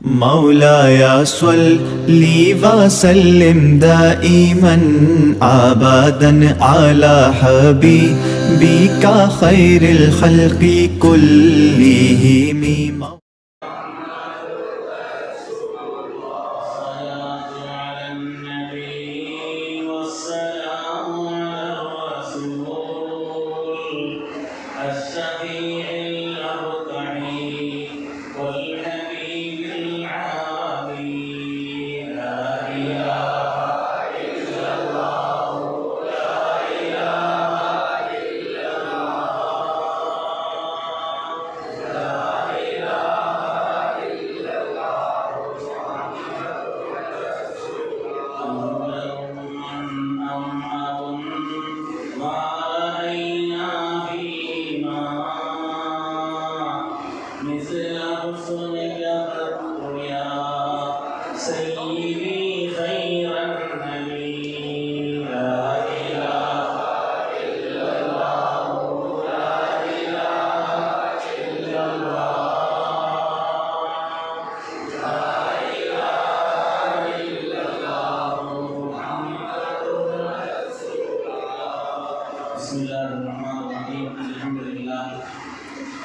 مولاي صل وسلم دائما أبدا على حبيبك خير الخلق كلهم.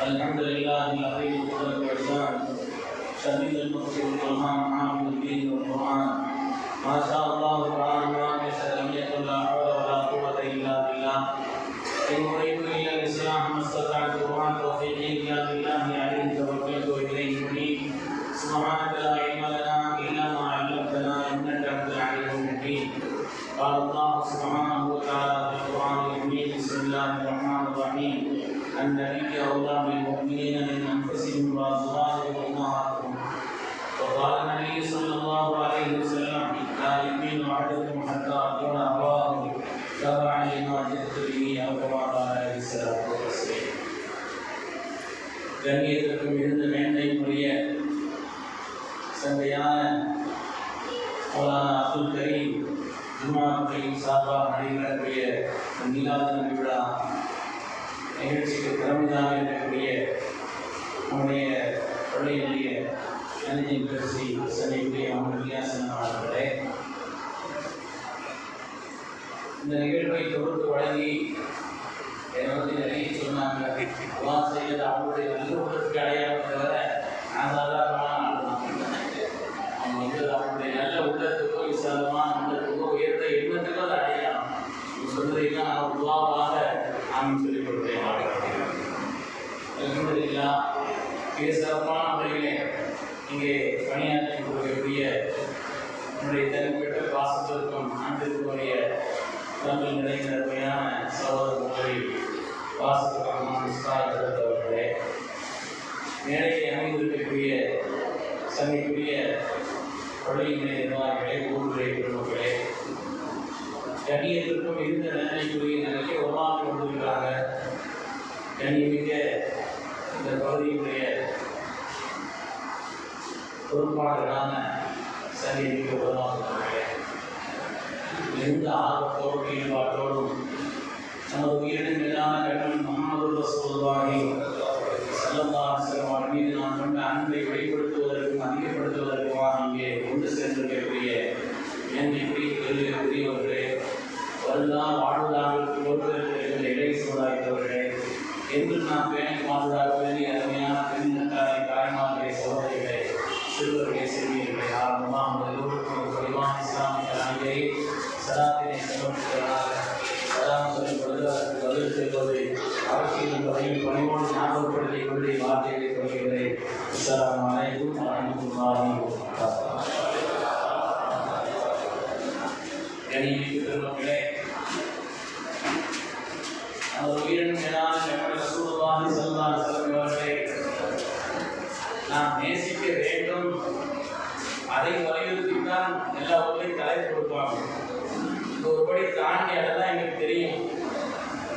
الحمد لله الذي قدر وشاء شديد المقصد والإلهام عام الدين والقرآن ما شاء الله تعالى ما لم يكن لا حول ولا قوة إلا بالله إن أريد إلا الإصلاح ما استطعت وما توفيقي إلا بالله عليه توكلت وإليه أنيب سبحانك لا علم لنا إلا ما علمتنا إنك أنت العليم الحكيم قال الله سبحانه وتعالى في القرآن الكريم بسم الله الرحمن الرحيم النبي أولى بالمؤمنين من أنفسهم وأزواجهم أمهاتهم وقال النبي صلى الله عليه وسلم لا يؤمن أحدكم حتى أكون أبواه تبعا لما جئت به أو كما قال عليه الصلاة والسلام. கண்ணியத்திற்கும் இருந்த மேன்மைக்குரிய சந்தையான அப்துல் கரீம் ஜும்மாக்களின் சார்பாக நடைபெறக்கூடிய மீலாது நபி விழா நிகழ்ச்சிக்கு திறமையாக இருக்கக்கூடிய நம்முடைய பள்ளியினுடைய மேனேஜிங் ட்ரஸ்டி சனிக்குரிய முகமது வியாசன் அவர்களே, இந்த நிகழ்வை தொகுத்து வழங்கி என்னை பற்றி நிறைய சொன்னாங்க. எல்லாம் செய்யறது அவங்களுடைய நல்ல உள்ளத்துக்கு அடையாளம் தவிர நான் சாதாரணமான அவங்க அவங்களுடைய நல்ல உள்ளத்துக்கும் விசாலமான உள்ளத்துக்கும் உயர்ந்த எண்ணத்துக்கும் அதை அடையாளம். நீங்கள் சொல்றீங்கன்னா நான் உருவாவாக நான் சொல்லிக் கொடுத்தேன். அல்ஹம்துலில்லாஹ் மிக சிறப்பான முறையிலே இங்கே பணியாற்றி கொடுக்கக்கூடிய என்னுடைய தனிப்பட்ட பாசத்திற்கும் அன்பிற்குரிய தமிழ் நிறைந்த அருமையான சகோதரர்களை வாசகமான அவர்களே, மேடையை அமைந்திருக்கக்கூடிய சங்கைக்குரிய பள்ளியினுடைய நிர்வாகிகளே, ஊருடைய குடும்பங்களே, கண்ணியத்திற்கும் இருந்த நன்மைக்குரிய நிலையை உருவாக்கி கொண்டிருக்கிறாங்க. கண்ணியமிக்க இந்த பகுதியினுடைய பொறுப்பாளர்களான சங்கிமிக்க உருவாக்குகிறார்களே, எந்த ஆர்வத்தோடும் ஈடுபாட்டோடும் நமது உயிரின் மேலான கண்மணி முஹம்மது ரசூலுல்லாஹி ஸல்லல்லாஹு அலைஹி வஸல்லம் மீது நாம் கொண்ட அன்பை வெளிப்படுத்துவதற்கும் அதிகப்படுத்துவதற்குமாக இங்கே கொண்டு சென்றிருக்கக்கூடிய என்னைக்குரிய பெரியவர்களே, வருதான் வாழ்வதாக பொறுப்பிருக்கின்ற இறை சமுதாயத்தவர்களே, என்று நாம் பேணி பாதுகாக்க வேண்டிய அருமையான பெண்களை தாய்மார்களே, சகோதரிகளே, சிறுவர்களே, சிறுமியர்களே, ஆரம்பமாக முதலோருக்கும் குறைவான இஸ்லாமிய நாயகரை சலாத்தினை சமர்ப்பித்தவராக சலாம் சொல்லப்படுவது அதற்கு பதில் செய்வது அவசியம் என்பதையும் பணிவோடு ஞாபகப்படுத்திக் கொண்டு வார்த்தைகளை தொடங்குகிறேன். அஸ்ஸலாமு அலைக்கும் வரஹ்மத்துல்லாஹி வபரகாத்துஹு. கண்ணியமிக்க பெருமக்களே, நமது உயிரின் மேலான கண்மணி ரசூலுல்லாஹி ஸல்லல்லாஹு அலைஹி வஸல்லம் அவர்களை நாம் நேசிக்க வேண்டும். அதை வலியுறுத்தித்தான் எல்லா ஊர்களையும் தலை கொடுப்பாங்க. இந்த ஒருபடி தாண்டி அதெல்லாம் எங்களுக்கு தெரியும்.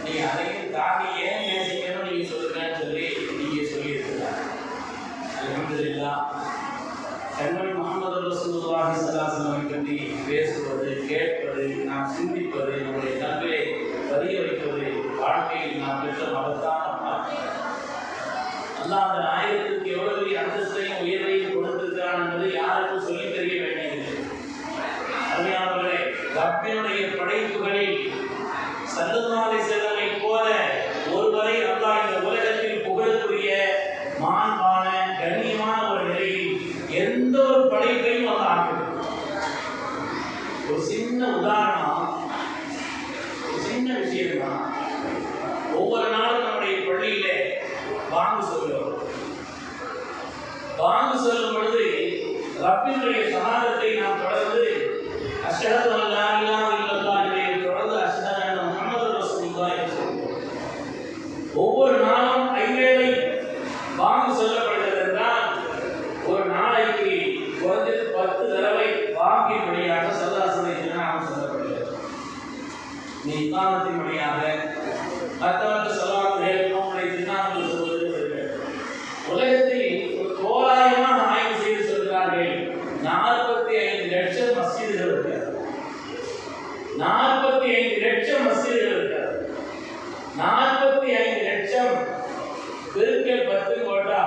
நீங்கள் அதையும் தாண்டி ஏன் நேசிக்கணும் நீங்கள் சொல்லுங்கன்னு சொல்லி நீங்கள் சொல்லியிருக்கிறாங்க. அல்ஹம்துலில்லாஹ் கண்மணி முஹம்மது ரசூலுல்லாஹி ஸல்லல்லாஹு அலைஹி வஸல்லம் பற்றி பேசுவது, கேட்பது, நாம் சிந்திப்பது, நம்முடைய கல்வியை பதிய வைப்பது வாழ்க்கையில் நாம் பெற்ற மகத்தான அல்லாஹ் அந்த நாயகத்திற்கு எவ்வளவு அந்தஸ்தையும் உயர்வையும் கொடுத்திருக்கிறான் சின்ன உதாரணம், சின்ன விஷயம் தான். ஒவ்வொரு நாளும் நம்முடைய பள்ளியிலே வாங்கு சொல்லுவோம். வாங்கு சொல்லும் பொழுது ரப்பினுடைய சமாதத்தை நாம் தொடர்ந்து அஷ்ஹது அன் லா இலாஹ இல்லல்லாஹ் தொடர்ந்து அஷ்ஹது அன்ன முஹம்மது ரசூலுல்லாஹ் என்று சொல்லுவோம். ஒவ்வொரு நாளும் ஐவேளை வாங்கு சொல்லப்படுகிறது என்றால் ஒரு நாளைக்கு குறைஞ்சது 10 தடவை வாங்கின் வழியாக சல்லாசனை திருநாமம் சொல்லப்படுகிறது. நீ இக்காமத்தின் வழியாக மற்றவர்கள் சொல்லாமல் நம்முடைய திருநாமங்கள் சொல்வது வருகிறது. உலகத்தில் ஒரு தோராயமாக ஆய்வு செய்து சொல்கிறார்கள் 45 லட்சம் மஸ்ஜிதுகள் இருக்கிறது. 45 லட்சம் மஸ்ஜிதுகள் இருக்கிறது. 45 லட்சம் பெருக்கல் 10 கோட்டா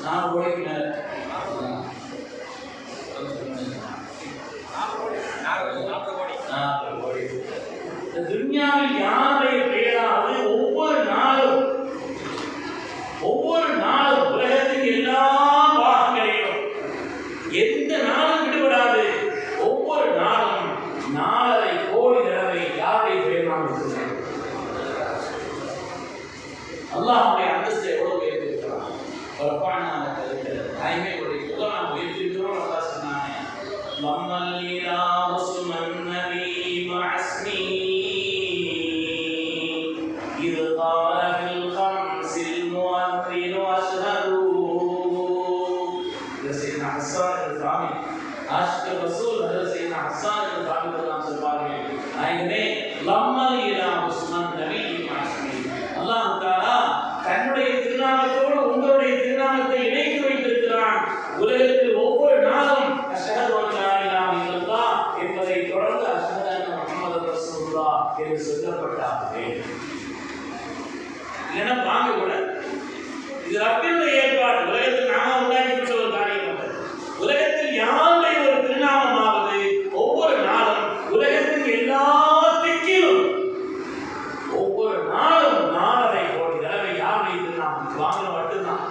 4 கோடிக்கு மேல துன்யாவில் யாருடைய பெயராவது ஒவ்வொரு நாளும் உலகத்தின் எல்லா பாகங்களையும் எந்த நாளும் விடுபடாது. ஒவ்வொரு நாளும் 4.5 கோடி தடவை யாருடைய பெயர் நாம் இருக்கிறோம். அல்லாஹ்வுடைய அந்தஸ்தை எவ்வளவு உயர்த்திருக்கிறான். தாய்மை நாம் உயர்த்திருக்கிறோம். அல்லாஹ் சொன்னானே மம்மல்லீலா முஸ்லிமன் நபி மஅஸ்மி இது காலபில் கம்சில் முஅத்தின் அஷ்ஹது. இது சையதுனா ஹஸ்ஸான் அல்-தாமி ஆஷிக் ரசூல் சையதுனா ஹஸ்ஸான் அல்-தாமி தான் சொல்வார்கள், நாயகமே லம்மல்லீலா முஸ்லிமன் நபி மஅஸ்மி. அல்லாஹ் தஆலா தன்னுடைய திருநாமத்தோடு உங்களுடைய திருநாமத்தை இணைத்து வைத்திருக்கிறான். உலகத்தில் ஒவ்வொரு நாளும் அஷ்ஹது அன் லா இலாஹ இல்லல்லாஹ் என்பதை தொடர்ந்து அஷ்ஹது அன்ன முஹம்மது ரசூலுல்லாஹ் என்று சொல்லப்பட்டார்கள். இல்லைன்னா வாங்க கூட இது ரப்பினுடைய ஏற்பாடு. உலகத்தில் நாம உண்டாக்கி கொடுத்த ஒரு காரியம் அல்ல. உலகத்தில் யாருடைய ஒரு திருநாமமாவது ஒவ்வொரு நாளும் உலகத்தின் எல்லா திக்கிலும் ஒவ்வொரு நாளும் 4.5 கோடி தடவை யாருடைய திருநாமம் வாங்க மட்டும்தான்.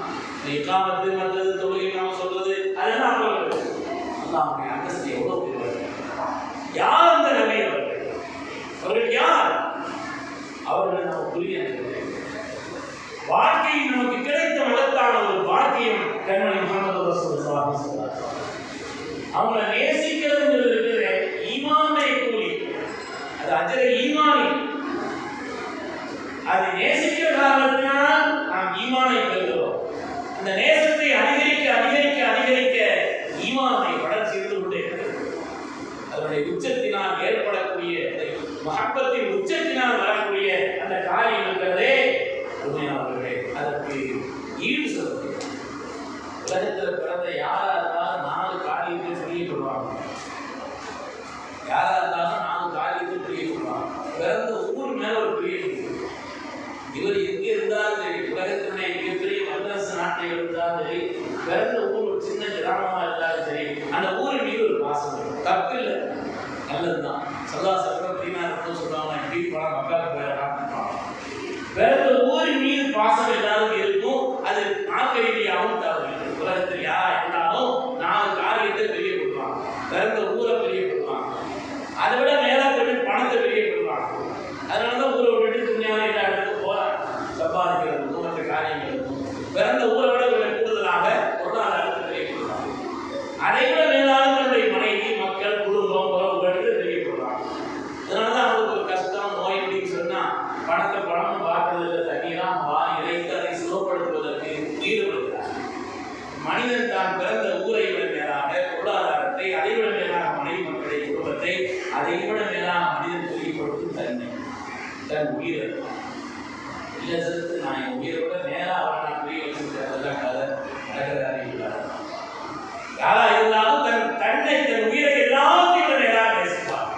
இக்காமத்து மற்றது தொழுகை நாம சொல்றது அதெல்லாம் அல்லாஹ்வுடைய அந்தஸ்து எவ்வளவு பெரியது. யார் அந்த நபி அவர்கள் யார்? அவர்கள் நமக்கு புரிய வாழ்க்கையில் நமக்கு கிடைத்த மகத்தான ஒரு பாக்கியம் கண்மணி முஹம்மது ரசூலுல்லாஹி ஸல்லல்லாஹு அலைஹி வஸல்லம். அவங்களை நேசிக்கிறது இருக்குது ஈமானுடைய கூலி. அது அஜர ஈமானி. அதை நேசிக்கிற காரணத்தினால் நாம் ஈமானை பெறுகிறோம். அந்த நேசத்தை அதிகரிக்க அதிகரிக்க அதிகரிக்க ஈமானை வளர்ச்சி இருந்து கொண்டே இருக்கிறது. அதனுடைய உச்சத்தினால் ஏற்படக்கூடிய மஹப்பத்தின் உச்சத்தினால் வரக்கூடிய அந்த காரியம் இருக்கிறதே உண்மையானவர்களே, அதற்கு ஈடு சொல்லுங்கள். உலகத்தில் பிறந்த யாரா இருந்தாலும் 4 காரியத்தை புரிய கொள்வாங்க. யாரா இருந்தாலும் 4 காரியத்தை புரிய கொள்வாங்க. பிறந்த ஊர் மேல ஒரு பிரியம் இருக்கு. இவர் எங்கே இருந்தாலும் சரி, உலகத்தினுடைய மிகப்பெரிய வல்லரசு நாட்டில் இருந்தாலும் சரி, பிறந்த ஊர் ஒரு சின்ன கிராமமா இருந்தாலும் சரி, அந்த ஊரின் மீது ஒரு பாசம் இருக்கும். தப்பு இல்லை, நல்லதுதான். சல்லா சக்கரம் தீனாரும் சொல்லுவாங்க, இப்படி போனா மக்காவுக்கு போயிடலாம். பிறந்த ஊரின் மீது பாசம் எல்லாருக்கும் இருக்கும். அது நாக்கரீதியாகவும் தவறு. உலகத்தில் யாரா இருந்தாலும் 4 காரியத்தை பெரிய கொடுப்பாங்க. பிறந்த ஊரை பெரிய கொடுப்பாங்க. அதை விட மேல போய் பணத்தை பெரிய கொடுப்பாங்க. அதனாலதான் ஊரை விட்டு துணியாக எல்லா இடத்துக்கும் போறாங்க. சம்பாதிக்கிறதுக்கும் மற்ற காரியங்களுக்கும் பிறந்த ஊரை விட கூடுதலாக பொருளாதாரத்தை பெரிய கொடுப்பாங்க. அதை விட மேலாக தன்னுடைய மனைவி, மக்கள், குடும்பம், உறவுகளுக்கு பெரிய கொடுப்பாங்க. அதனாலதான் அவங்களுக்கு ஒரு கஷ்டம், நோய் அப்படின்னு சொன்னா பணத்தை பணம் பார்க்கறதில்லை, தண்ணீராம் இறைத்து அதை சுகப்படுத்துவதற்கு ஈடுபடுகிறார். மனிதன் தான் பிறந்த ஊரை விட மேலாக பொருளாதாரத்தை, அதை விட மேலாக மனைவி மக்களை, குடும்பத்தை, அதை விட மேலாக மனிதன் குறிப்படுத்தும் தன்மை, தன் உயிரை இல்லை செலுத்து. நான் என் உயிரை விட நேராக அவரை நான் புரிய வச்சிருக்கேன். அதெல்லாம் கதை நடக்கிறதாரி இல்லாத யாரா இருந்தாலும் தன்னை, தன் உயிரை எல்லாத்தையும் விட நேராக நேசிப்பார்.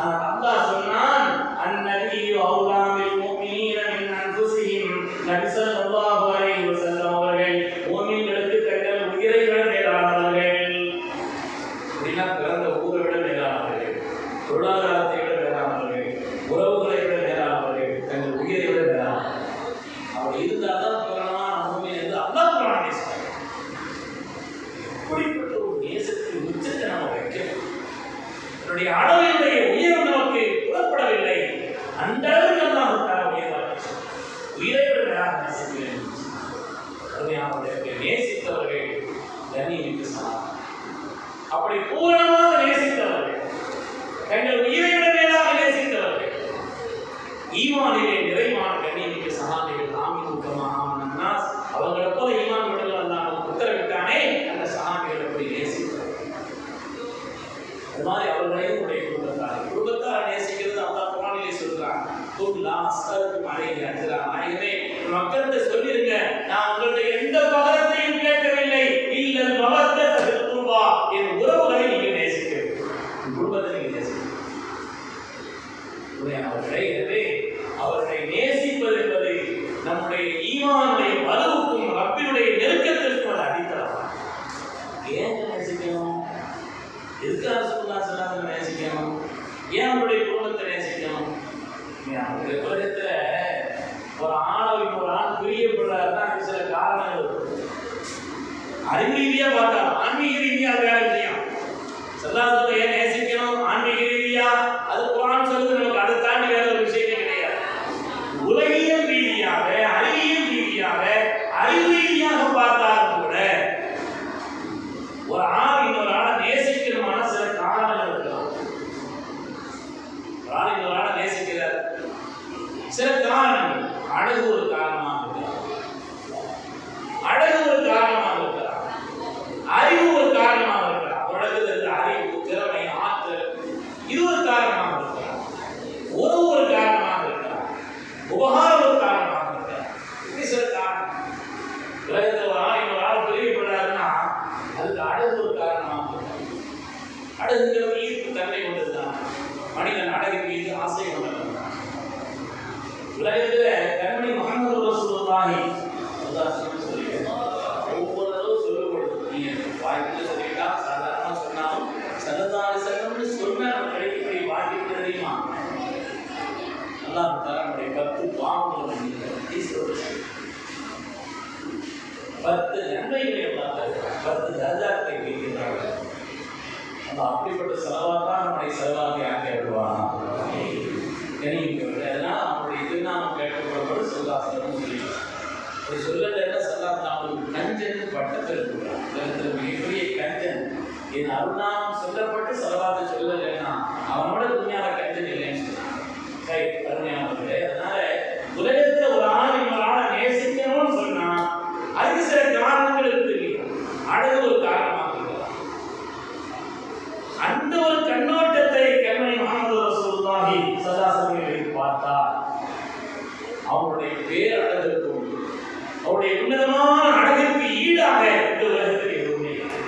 ஆனால் அல்லாஹ் சொன்னான், அந்நபியு அவுலா பில் முஃமினீன மின் அன்ஃபுஸிஹிம். நபி ஸல்லல்லாஹு அலைஹி வஸல்லம் அவர்கள் முஃமின்களுக்கு தங்கள் உயிரை விட மேலானவர்கள். அப்படின்னா பிறந்த ஊரை விட மேலானவர்கள், பொருளாதாரத்தை விட மேலானவர்கள், உறவுகளை விட மேலானவர்கள், தங்கள் உயிரை விட மேலானவர்கள். அப்படி இருந்தால் தான் பூரணமான முஃமின் என்று அல்லாஹ் குர்ஆனில் பேசுகிறார். உயிரை விட மேலாக நேசிக்கிறேன். நேசித்தவர்கள் கண்ணியமிக்க சமாதானம். அப்படி பூரணமாக நேசித்தவர்கள், தங்கள் உயிரை விட மேலாக நேசித்தவர்கள், ஈமானிலே நிறைவான கண்ணியமிக்க சஹாபிகள். அவங்களை போல ஈமான் கொண்டவர்கள் அல்லாஹ் உத்தரவிட்டானே, அந்த சஹாபிகளை போய் நேசித்தவர்கள். அது மாதிரி அவர்களையும் உடைய குடும்பத்தார் நேசிக்கிறது அல்லாஹ் குர்ஆனிலே சொல்றான். குல்லா அஸ்தருக்கு அலைஹி அஜ்ரா. நாயகமே, மக்கள்கிட்ட சொல்லிருங்க, நான் உங்களுடைய எந்த பகரத்தையும் கேட்கவில்லை. இல்லல் மவத்தத ஃபில் குர்பா. என் உறவுகளை நீங்கள் நேசிக்க வேண்டும், குடும்பத்தை நீங்கள் நேசிக்க வேண்டும். அவர்களை நேசிப்பது என்பது நம்முடைய ஈமானுடைய வலுவுக்கும் ரப்பினுடைய நெருக்கத்திற்கும் ஒரு அடித்தளம். ஏன் நேசிக்கணும்? எதுக்காக ரசூலுல்லாஹி ஸல்லல்லாஹு அலைஹி வஸல்லம் நேசிக்கணும்? ஏன் அவருடைய குடும்பத்தை நேசிக்கணும்? அவருடைய உலகத்துல ஒரு ஆண் பிரியப்படுறாருன்னா அது சில காரணங்கள் அறிவு ரீதியா பார்த்தா, ஆன்மீக ரீதியா அது வேற விஷயம். ஸல்லல்லாஹு ஏன் நேசிக்கணும்? ஆன்மீக ரீதியா அது குர்ஆன் சொல்லுது, நமக்கு அதை தாண்டி வேற ஒரு விஷயமே கிடையாது. உலகியல் ரீதியாக, அறிவியல் ரீதியாக, அறிவு ரீதியாக பார்த்தாலும் கூட ஒரு ஆள் இன்னொரு ஆளை நேசிக்கிறமான சில காரணங்கள் இருக்கலாம். ஒரு ஆள் இன்னொரு ஆளை நேசிக்கிறார், சில காரணங்கள். அழகு ஒரு காரணமாக இருக்கலாம், அழகு ஒரு காரணமாக இருக்கலாம், அறிவு ஒரு காரணமாக இருக்கலாம். உலகத்தில் அறிவு, திறமை, ஆற்றல் இது ஒரு காரணமாக இருக்கலாம், உறவு ஒரு காரணமாக இருக்கலாம், உபகாரம் ஒரு காரணமாக இருக்கலாம். இப்படி சில காரணம். உலகத்தில் ஒரு ஆள் இன்னொரு ஆள் பிரியப்படுறாருன்னா அதுக்கு அழகு ஒரு காரணமாக இருக்கலாம். அழகுங்கிறது ஈர்ப்பு தன்மை கொண்டதுதான். மனிதன் அழகின் மீது ஆசை கொண்டவன். உலகத்துல கண்மணி முஹம்மது ரசூலுல்லாஹி ஒவ்வொரு தடவை சொல்லப்படுது. நீங்க வாய்ப்புல சொல்லிட்டா சாதாரணமா சொன்னாலும் ஸல்லல்லாஹு அலைஹி வஸல்லம் சொன்ன நம்ம கிடைக்கக்கூடிய வாய்ப்பு தெரியுமா? அல்லாஹ் தஆலா 10 பாவங்களை 10 நன்மைகளை அல்லாஹ் தருகிறார், 10 தர்ஜாக்களை வைக்கிறார்கள். அந்த அப்படிப்பட்ட செலவாத்தான் நம்முடைய செலவாக ஆக்கி விடுவான். அதனால் அவனுடைய திருநாமம் கேட்கப்படும் சொல்லாசனம் சொல்லிடுவார். அப்படி சொல்லலைன்னா சொல்லாசனம் அவனுக்கு கஞ்சன் பட்டத்தில் இருக்கிறார். உலகத்தில் மிகப்பெரிய கஞ்சன். என் அருணாமம் சொல்லப்பட்டு செலவாத்தை சொல்லலைன்னா அவனோட துணியான கஞ்சன் இல்லைன்னு சொன்னான். சரி, அருமையானவர்களே, அதனால உலகத்துல ஒரு ஆள் இன்னொரு ஆளை நேசிக்கணும்னு சொன்னா அதுக்கு சில காரணங்கள் இருக்குது இல்லையா? அழகு ஒரு காரணமாக இருக்கலாம். அந்த ஒரு கண்ணோட்டத்தை கண்மணி முஹம்மது ரசூலுல்லாஹி ஸல்லல்லாஹு அலைஹி வஸல்லம் பார்த்தா அவருடைய பேரழகுக்கும் அவருடைய உன்னதமான அழகிற்கு ஈடாக இந்த உலகத்தில் எதுவுமே இல்லை.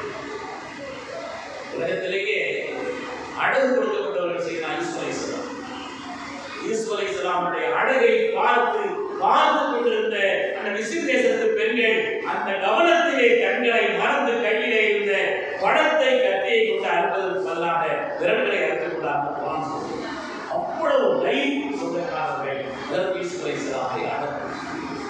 உலகத்திலேயே அழகு கொடுக்கப்பட்டவர்கள் செய்த யூசுப் அலைஹிஸ்ஸலாமுடைய அழகை பார்த்து கொண்டிருந்த அந்த மிஸ்ர் தேசத்து பெண்கள் அந்த கவனத்திலே கண்களை மறந்து கையிலே இருந்த படத்தை கத்தியை கொண்டு அறுப்பதற்கு பதிலாக விரல்களை அறுத்துக்கொண்டார்கள். அவ்வளவு லைஃப் சொந்தக்காரர்கள் யூசுப் அலைஹிஸ்ஸலாமை அழகு.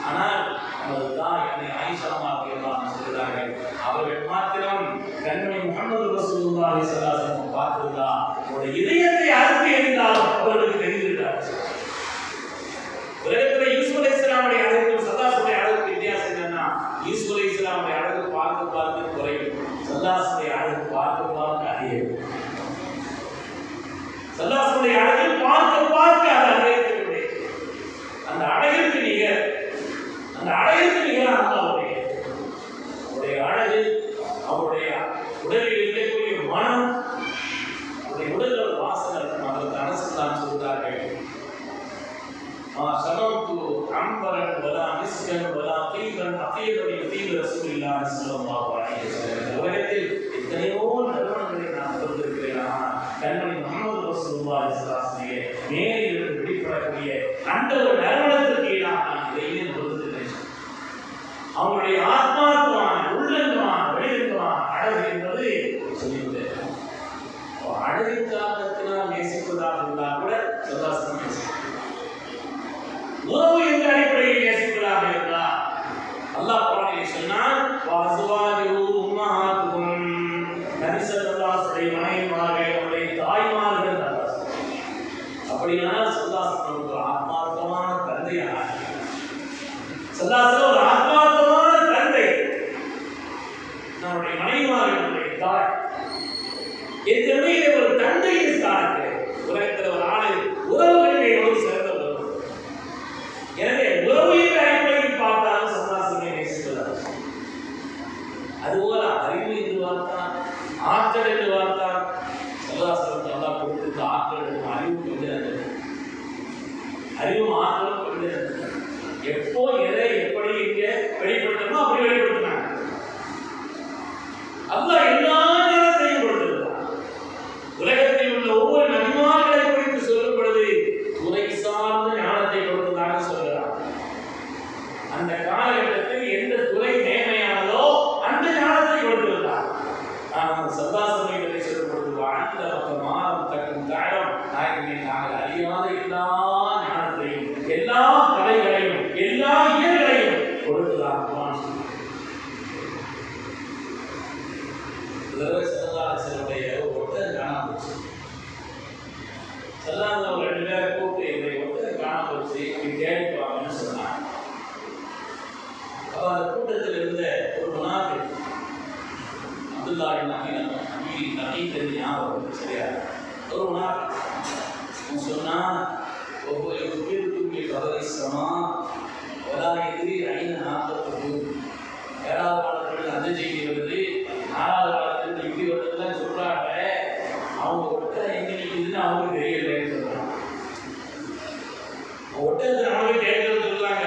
ஆனால் நமது தாய் என்னை ஆயிஷாமாக எல்லாம் சொல்கிறார்கள், அவர்கள் மாத்திரம் கண்மணி முஹம்மது ரசூலுல்லாஹி ஸல்லல்லாஹு அலைஹி வஸல்லம் பார்த்ததா ஒரு இதயத்தை அறுத்து எறிந்தால் அவர்களுக்கு தெரிந்திருக்கிறார். உலகத்தில் யூசுப் அலைஹிஸ்ஸலாமுடைய அழகுக்கும் ஸல்லல்லாஹுடைய அழகுக்கு வித்தியாசம் என்னன்னா, யூசுப் அலைஹிஸ்ஸலாமுடைய அழகு பார்க்க குறையும், ஸல்லல்லாஹுடைய அழகு பார்க்க அதிகம். ஸல்லல்லாஹுடைய அழகு பார்க்க அது அதிகரிக்கக்கூடிய அந்த அழகிற்கு நிகர், அந்த அழகிற்கு நிகராக அவருடைய அழகு, அவருடைய உடலில் இருக்கக்கூடிய மனம், அவருடைய உடலில் ஒரு வாசனை இருக்கும். அதற்கு அரசுதான் சொல்கிறார்கள், சமத்து அம்பரன் வலா மிஸ்கன் வலா தீபன் அத்தீபனி தீப ரசூலுல்லாஹி ஸல்லல்லாஹு அலைஹி வஸல்லம். உலகத்தில் எத்தனையோ நறுமணங்களை நான் கொடுத்திருக்கிறேன். கண்மணி முஹம்மது ரசூலுல்லாஹி ஸல்லல்லாஹு அலைஹி வஸல்லம் மேலிருந்து வெளிப்படக்கூடிய அந்த ஒரு நறுமணத்திற்கு ஈடாக நான் இதையே கொடுத்திருக்கிறேன். அவங்களுடைய ஆத்மார்த்தமான உள்ளங்கமான வெளிரங்கமான அழகு என்பது சொல்லிவிட்டேன். அழகிற்காகத்தினால் நேசிப்பதாக இருந்தால் கூட சதாசனம் நேசிப்பேன். உறவு என்ற அடிப்படையில் நேசிப்பதாக இருந்தால் அல்லாஹ் குர்ஆனில் சொன்னான், வஅஸ்வாஜுஹு உம்மஹாத்துஹும். நபி ஸல்லல்லாஹு அலைஹி மனைவிமார்கள் அவருடைய தாய்மார்கள். அப்படியானால் சல்லாஹ் ஆத்மார்த்தமான தந்தையாக சல்லாசல ஒரு ஆத்மார்த்தமான தந்தை, நம்முடைய மனைவிமார்களுடைய தாய், என் திறமையிலே ஒரு தந்தையின் ஸ்தானத்திலே உலகத்தில் ஒரு ஆளு உறவுகளிலே எவ்வளவு சிறந்த உறவு. எனவே உறவையின் அடிப்படையில் பார்த்தாலும் சல்லாசனை நேசிக்கிறார். அதுபோல அறிவு என்று பார்த்தான், ஆற்றல் என்று பார்த்தான். சல்லாசலத்தை எல்லாம் கொடுத்து ஆற்றல் அறிவு கொஞ்சம், அறிவும் ஆற்றலும் கொஞ்சம். எப்போ எதை எப்படி இங்கே வெளிப்படுத்தணுமோ அப்படி வெளிப்படுத்தினாங்க. அல்லாஹ் எல்லா ஞானத்தையும் கொடுத்திருக்கிறார். உலகத்தில் உள்ள ஒவ்வொரு நபிமார்களை குறித்து சொல்லும் பொழுது துறை சார்ந்த ஞானத்தை கொடுத்ததாக சொல்கிறார். அந்த காலகட்டத்தில் எந்த துறை நேர்மையானதோ அந்த ஞானத்தை கொடுத்திருந்தார். ஆனால் சல்லாசனை சொல்லும் பொழுது அந்த பக்கம் மாறும் தக்கும் தாயம் நாயகனை நாங்கள் அறியாத எல்லா ஞானத்தையும் எல்லா கலைகளையும் எல்லா இயல்களையும் கொடுத்துதான் செல்லுடைய ஒருத்தர் காணாம போச்சு. செல்லாத ஒரு 2 பேரை கூப்பிட்டு என்னுடைய ஒருத்தர் காணாம போச்சு, இப்படி தேடிக்குவாங்கன்னு சொன்னாங்க. அப்ப அந்த கூட்டத்தில் இருந்த ஒரு முனாஃபிக் அப்துல்லா நகை தெரிஞ்சு ஞாபகம் சரியா, ஒரு முனாஃபிக் சொன்னா ஏழாவது காலத்தில் அந்த செய்தி வருது, 4வது காலத்தில் இப்படி வருதுன்னு சொல்றாங்க. அவங்க ஒட்டை எங்க நிற்குதுன்னு அவங்களுக்கு தெரியலைன்னு சொல்றாங்க. ஒட்டத்தை அவங்களுக்கு கேட்கறது சொல்றாங்க.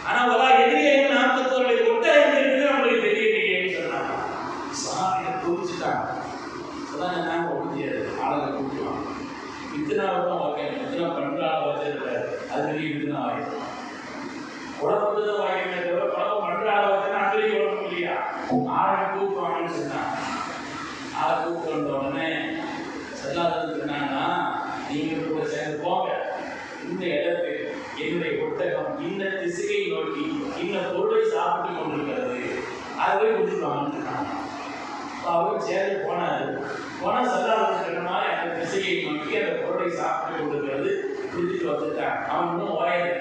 ஆனா ஒரு எதிரியை 41 ஒட்டை எங்க இருக்குது அவங்களுக்கு தெரியலையேன்னு சொன்னாங்க. சாமியை குறிச்சுட்டாங்க. அதான் நாங்கள் ஒன்றும் செய்யாது, ஆளுங்க கூப்பிடுவாங்க. இத்தனாவதும் வாய்க்கணும், இத்தனை 12 வச்சிருக்காரு, அது பெரிய இத்தனை வாய்க்கும். உடம்பு தான் வாய்க்கணும், தவிர படம் 12 வச்சுன்னா அங்கேயும் உடம்பு இல்லையா. ஆளை கூப்பிடுவாங்கன்னு சொன்னாங்க. ஆளை கூப்பிட்டு வந்த உடனே செல்லாதன்னு சொன்னாங்கன்னா, நீங்கள் கூட சேர்ந்து போங்க, இந்த இடத்துக்கு என்னுடைய ஒட்டகம் இந்த திசையை நோக்கி இந்த பொருளை சாப்பிட்டு கொண்டிருக்கிறது, அதை போய் கொடுத்துருவாங்கன்னு சொன்னாங்க. அவர் சேர்ந்து போனார். போனால் செல்லாதன்னு சொன்ன மாதிரி அந்த திசையை நோக்கி அந்த பொருளை சாப்பிட்டு கொண்டிருக்கிறது கொடுத்துட்டு வந்துட்டான். அவன் இன்னும் ஓயலை.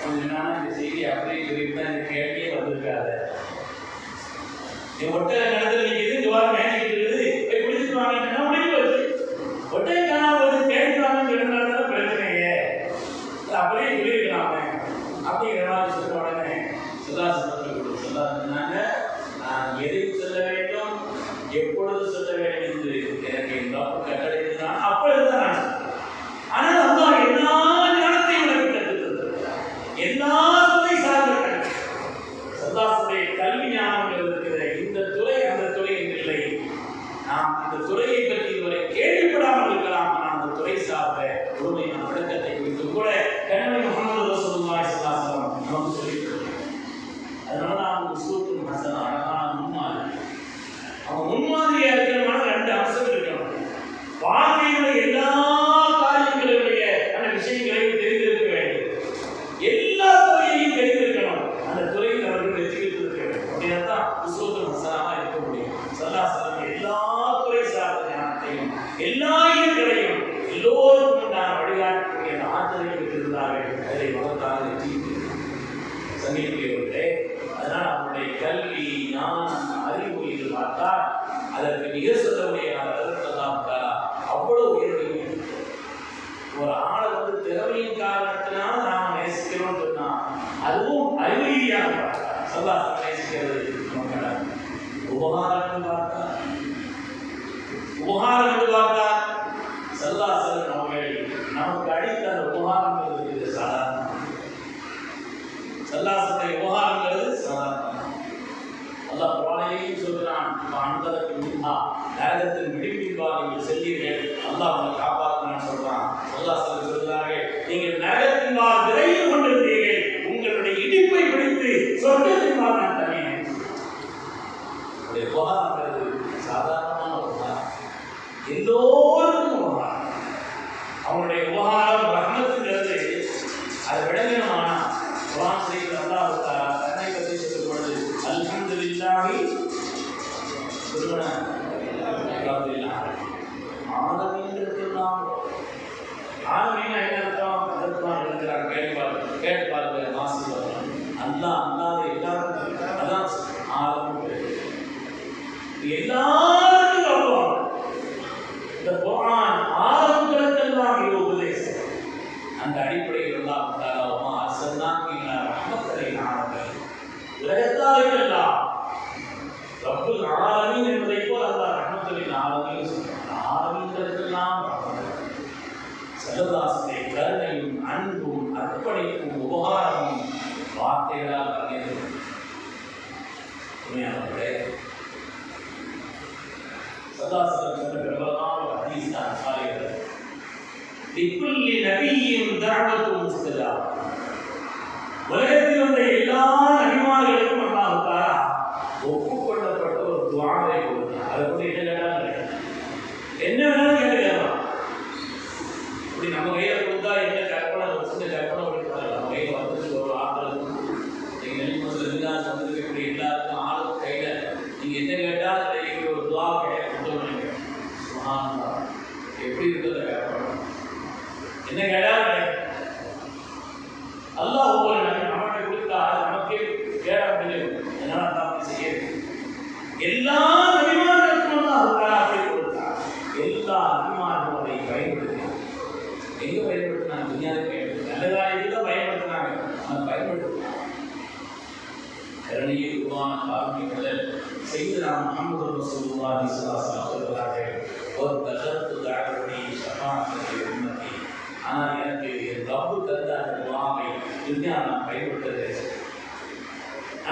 அவன் என்னன்னா இந்த செய்தி அப்படியே சொல்லிட்டு தான் இந்த கேட்டே வந்திருக்காரு. ஒட்டக நடத்துல நிற்கிது, இந்த வாரம் மேய்ச்சிக்கிட்டு இருக்குது, போய் பிடிச்சிட்டு வாங்கினா முடிவு வச்சு ஒட்டகை காணாம போது தேடிட்டு வாங்கன்னு சொன்னதுனால பிரச்சனையே அப்படியே சொல்லியிருக்கலாமே அப்படிங்கிற மாதிரி சொல்ல உடனே சுதாசனத்தில் சொல்லாதுனாங்க, நான் எதை சொல்ல வேண்டும் எப்பொழுது சொல்ல வேண்டும் என்று எனக்கு என் தப்பு கட்டளைதான் அப்பொழுதுதான் நான் சொன்னேன். ஆனால் அல்லாஹ் எல்லா ஞானத்தையும் எனக்கு கற்றுத் தந்திருக்கிறார். எல்லா துறை சார்ந்த சல்லாசுடைய கல்வி ஞானம் இருக்கிற இந்த துறை அந்த துறை இல்லை. நாம் இந்த துறையை பற்றி இதுவரை கேள்விப்படாமல் இருக்கலாம். ஆனால் அந்த துறை சார்ந்த உண்மையான விளக்கத்தை குறித்து கூட கண்மணி முஹம்மது ரசூலுல்லாஹி ஸல்லல்லாஹு அலைஹி வஸல்லம் நமக்கு சொல்லியிருக்கிறார். அதனால அவங்க உஸ்வத்துன் ஹஸனா, அழகான முன்மாதிரி. அவங்க முன்மாதிரியா இருக்கணும்னா 2 அம்சம் இருக்கணும். வாழ்க்கையில எல்லா காரியங்களுடைய அந்த விஷயங்களையும் தெரிந்திருக்க வேண்டும். எல்லா துறையையும் தெரிந்திருக்கணும். அந்த துறையில் அவர்கள் வெற்றி பெற்றிருக்க வேண்டும். அப்படின்னா தான் உஸ்வத்துன் ஹஸனாவா இருக்க முடியும். ஸல்லல்லாஹு அலைஹி வஸல்லம் எல்லா துறை சார்ந்த ஞானத்தையும் எல்லா இயல்களையும் எல்லோருக்கும் உண்டான வழிகாட்டக்கூடிய ஆற்றலை பெற்றிருந்தார்கள். அதை வளர்த்தால் வெற்றி சந்திக்கிறவர்களே. அதனால் அவருடைய கல்வி ஞானம் அறிவு இது பார்த்தால் அதற்கு மிக சொல்லக்கூடிய அவ்வளவு உயர்வு. ஒரு ஆளை வந்து திறமையின் காரணத்தினால நாம் நேசிக்கிறோம் சொன்னா அதுவும் அறிவீதியாக பார்த்தார். சல்லாசம் நேசிக்கிறது நமக்கு உபகாரம் என்று பார்த்தார். உபகாரம் என்று பார்த்தார் சல்லாசன் அவர்கள் நமக்கு அடித்த அந்த உபகாரம் இருக்குது சாதாரண. சல்லாசனுடைய உபகாரங்கிறது சாதாரண. அல்லாஹ் குர்ஆனிலேயும் சொல்கிறான், அந்தரக்கு மின்ஹா, நரகத்தின் விடுவிப்பாக நீங்கள் செல்லீர்கள், அல்லாஹ் உங்களை காப்பாற்றுவான்னு சொல்றான். அல்லாஹ் சொல்கிறார்கள், நீங்கள் நரகத்தின் பால் விரைந்து கொண்டிருந்தீர்கள், உங்களுடைய இடிப்பை பிடித்து சொர்க்கத்தின் பால் நான் தனியேன். உபகாரங்கிறது சாதாரணமான உபகாரம், எல்லோருக்கும் உபகாரம். அவனுடைய உபகாரம் ரஹ்மத்துங்கிறது அது விளங்கணுமானா குர்ஆன் ஷரீஃபில் அல்லாஹ் தஆலா தன்னை பற்றி சொல்லும் பொழுது அல்ஹம்துலில்லாஹி ஆலமீன்களுக்கெல்லாம். ஆலமீன் என்ன அர்த்தம்? அதற்கு நான் எழுதுகிறார், கேட்பார்கள் மாசி. ரஹ்மத்துல் ஆலமீன். உலகத்தாருக்கெல்லாம் ரப்புல் ஆலமீன் என்பதை போல் அல்லாஹ் ரஹ்மத்துல் ஆலமீன் சொல்றான். ஆலமீன்களுக்கெல்லாம் ரஹ்மத். ஸல்லல்லாஹு கருணையும் அன்பும் அர்ப்பணிப்பும் உபகாரமும் வார்த்தைகளால் வரையறுக்கிறது. உண்மையானவர்களே, ஸல்லல்லாஹு சொன்ன பிரபலமான ஒரு ஹதீஸ் தான் சாலிஹ். லிக்குல்லி நபிய்யின் தஅவத்து முஸ்தஜாப். உலகத்தில் வந்த எல்லா நபிமார்களுக்கும் அல்லாஹ் தஆலா ஒப்புக்கொள்ளப்பட்ட ஒரு துஆவை கொடுத்தார். அதை கூட என்ன வேணாலும் கேட்கலாம். இப்படி நம்ம கையில கொடுத்தா என்ன கற்பனை, ஒரு சின்ன கற்பனை கொடுத்தாரு. நம்ம கையில வந்து ஒரு ஆட்கள் நீங்க நெல்லிமூசில் இருந்தால் வந்திருக்கக்கூடிய எல்லாருக்கும் ஆளுக்கு கையில நீங்க என்ன கேட்டால் கிடைக்கிற ஒரு துவா கேட்க எப்படி இருக்கிறத கற்பனை என்ன கேட்டால் அல்லாஹ் ஒவ்வொரு நமக்கு கொடுத்தா நமக்கே கேட முடியும். அதனால தான் செய்ய எல்லா நபிமார்களுக்கும் அல்லாஹ் அப்படி கொடுத்தார். எல்லா நபிமார்களும் அதை பயன்படுத்தி எங்க பயன்படுத்தினாங்க? துனியாவுக்கு நல்லதாக இருந்தால் பயன்படுத்தினாங்க. அதை பயன்படுத்தினாங்க. கருணையை உருவான காரணிகள் செய்தனா முஹம்மது ரசூலுல்லாஹி ஸல்லல்லாஹு அலைஹி சொல்கிறார்கள், ஒரு தகர்த்து தாழ்வடி ஷஃபாஅத்தை உம்மத்தி. ஆனால் எனக்கு என் ரப்பு தந்த அந்த துஆவை துனியா நான் பயன்படுத்தது.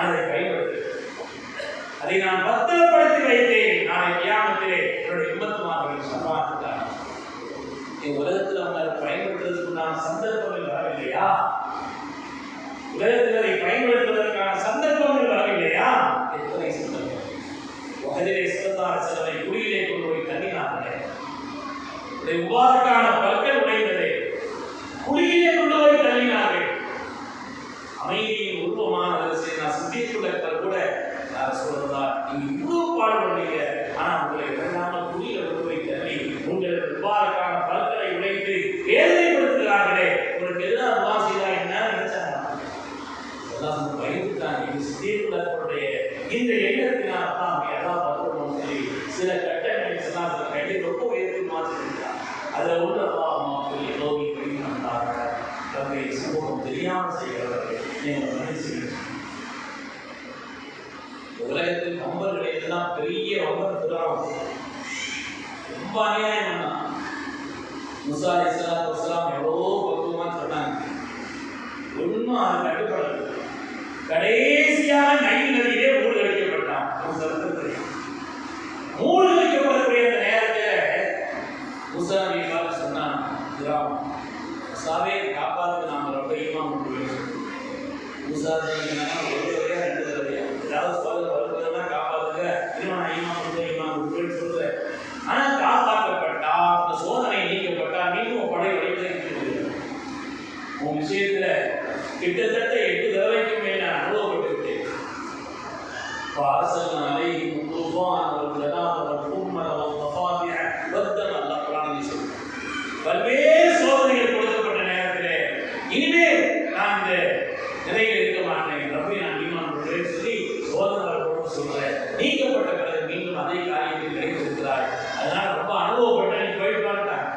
அதை பயன்படுத்து, அதை நான் பத்திரப்படுத்தி வைத்தேன். நாளை கியாமத்திலே என்னுடைய உம்மத்துமார்களின் ஷஃபாஅத்துக்காக. என் உலகத்தில் அவங்க பயன்படுத்துறதுக்குண்டான சந்தர்ப்பங்கள் வரவில்லையா? உலகத்தில் அதை பயன்படுத்துவதற்கான சந்தர்ப்பங்கள் வரவில்லையா? எத்தனை சந்தர்ப்பம்! வகதிலே சிறந்தார செலவை குடியிலே கொண்டு போய் தண்ணினார்களே, முபாரக்கான பற்கள் உடைந்ததே, குடியிலே கொண்டு போய் தள்ளினார்கள். அமைதியின் உருவமான நான் சித்திக்குள்ள கூட யார் சொல்றதா, நீங்க இவ்வளவு பாடுபடுறீங்க, ஆனா உங்களை வேண்டாமல் குடியில கொண்டு போய் தள்ளி உங்களுக்கு முபாரக்கான பற்களை உடைத்து வேதனைப்படுத்துகிறார்களே, உங்களுக்கு எதிராக துவா செய்தா என்ன நினைச்சாங்க? பயந்துட்டாங்க. இது சித்திக்குள்ளடைய இந்த எண்ணத்தினால் தான் அவங்க எல்லாம் பருவம் சொல்லி சில கட்டங்களை சொன்னால் சில கட்டை ரொம்ப உயர்த்தி மாற்றிருக்கிறார். அதில் ஒன்று அல்லாஹ் எல்லோவி வழிநடந்தாங்க. தன்னுடைய சமூகம் தெரியாமல் செய்கிறவர்கள் நீங்கள் மன்னிச்சுங்க. உலகத்தில் வம்பர்கள் எல்லாம் பெரிய வம்பர் திருவாங்க. ரொம்ப அநியாயம் பண்ணான். முசா அலைஹிஸ்ஸலாத்து வஸ்ஸலாம் எவ்வளோ பக்குவமாக சொன்னாங்க. ஒன்றும் அது கட்டுப்படலை. கடைசியாக நைல் நதியிலே மூழ்கடிக்கப்பட்டான். மூழ்கடிக்கப்படக்கூடிய அந்த நேரத்தில் முசா நபி சொன்னான், முசாவே காப்பாற்று, நாங்கள் ரொம்ப ஈமான் கொண்டு முசா ஒரு தடவையா ரெண்டு தடவையா ஏதாவது சொல்ல வருவதெல்லாம் காப்பாற்றுங்க, இன்னும் நான் ஈமான் கொண்டு சொல்றேன். ஆனால் காப்பாற்றப்பட்டா, அந்த சோதனை நீக்கப்பட்டா, நீங்களும் படை வழிகளை உன் விஷயத்துல கிட்டத்தட்ட 8 தடவைக்கு மேல அனுபவப்பட்டு விட்டேன். பல்வேறு சோதனைகள் கொடுக்கப்பட்ட நேரத்தில் இனிமேல் நான் இந்த நிலையில் இருக்க மாட்டேன், ரப்பை நான் ஈமான் கொள்கிறேன் சொல்லி சோதனைகளோடு சொல்றேன். நீக்கப்பட்ட பிறகு மீண்டும் அதே காரியத்தில் கிடைத்திருக்கிறார். அதனால ரொம்ப அனுபவப்பட்ட நீ போயிட்டு பார்த்தாங்க.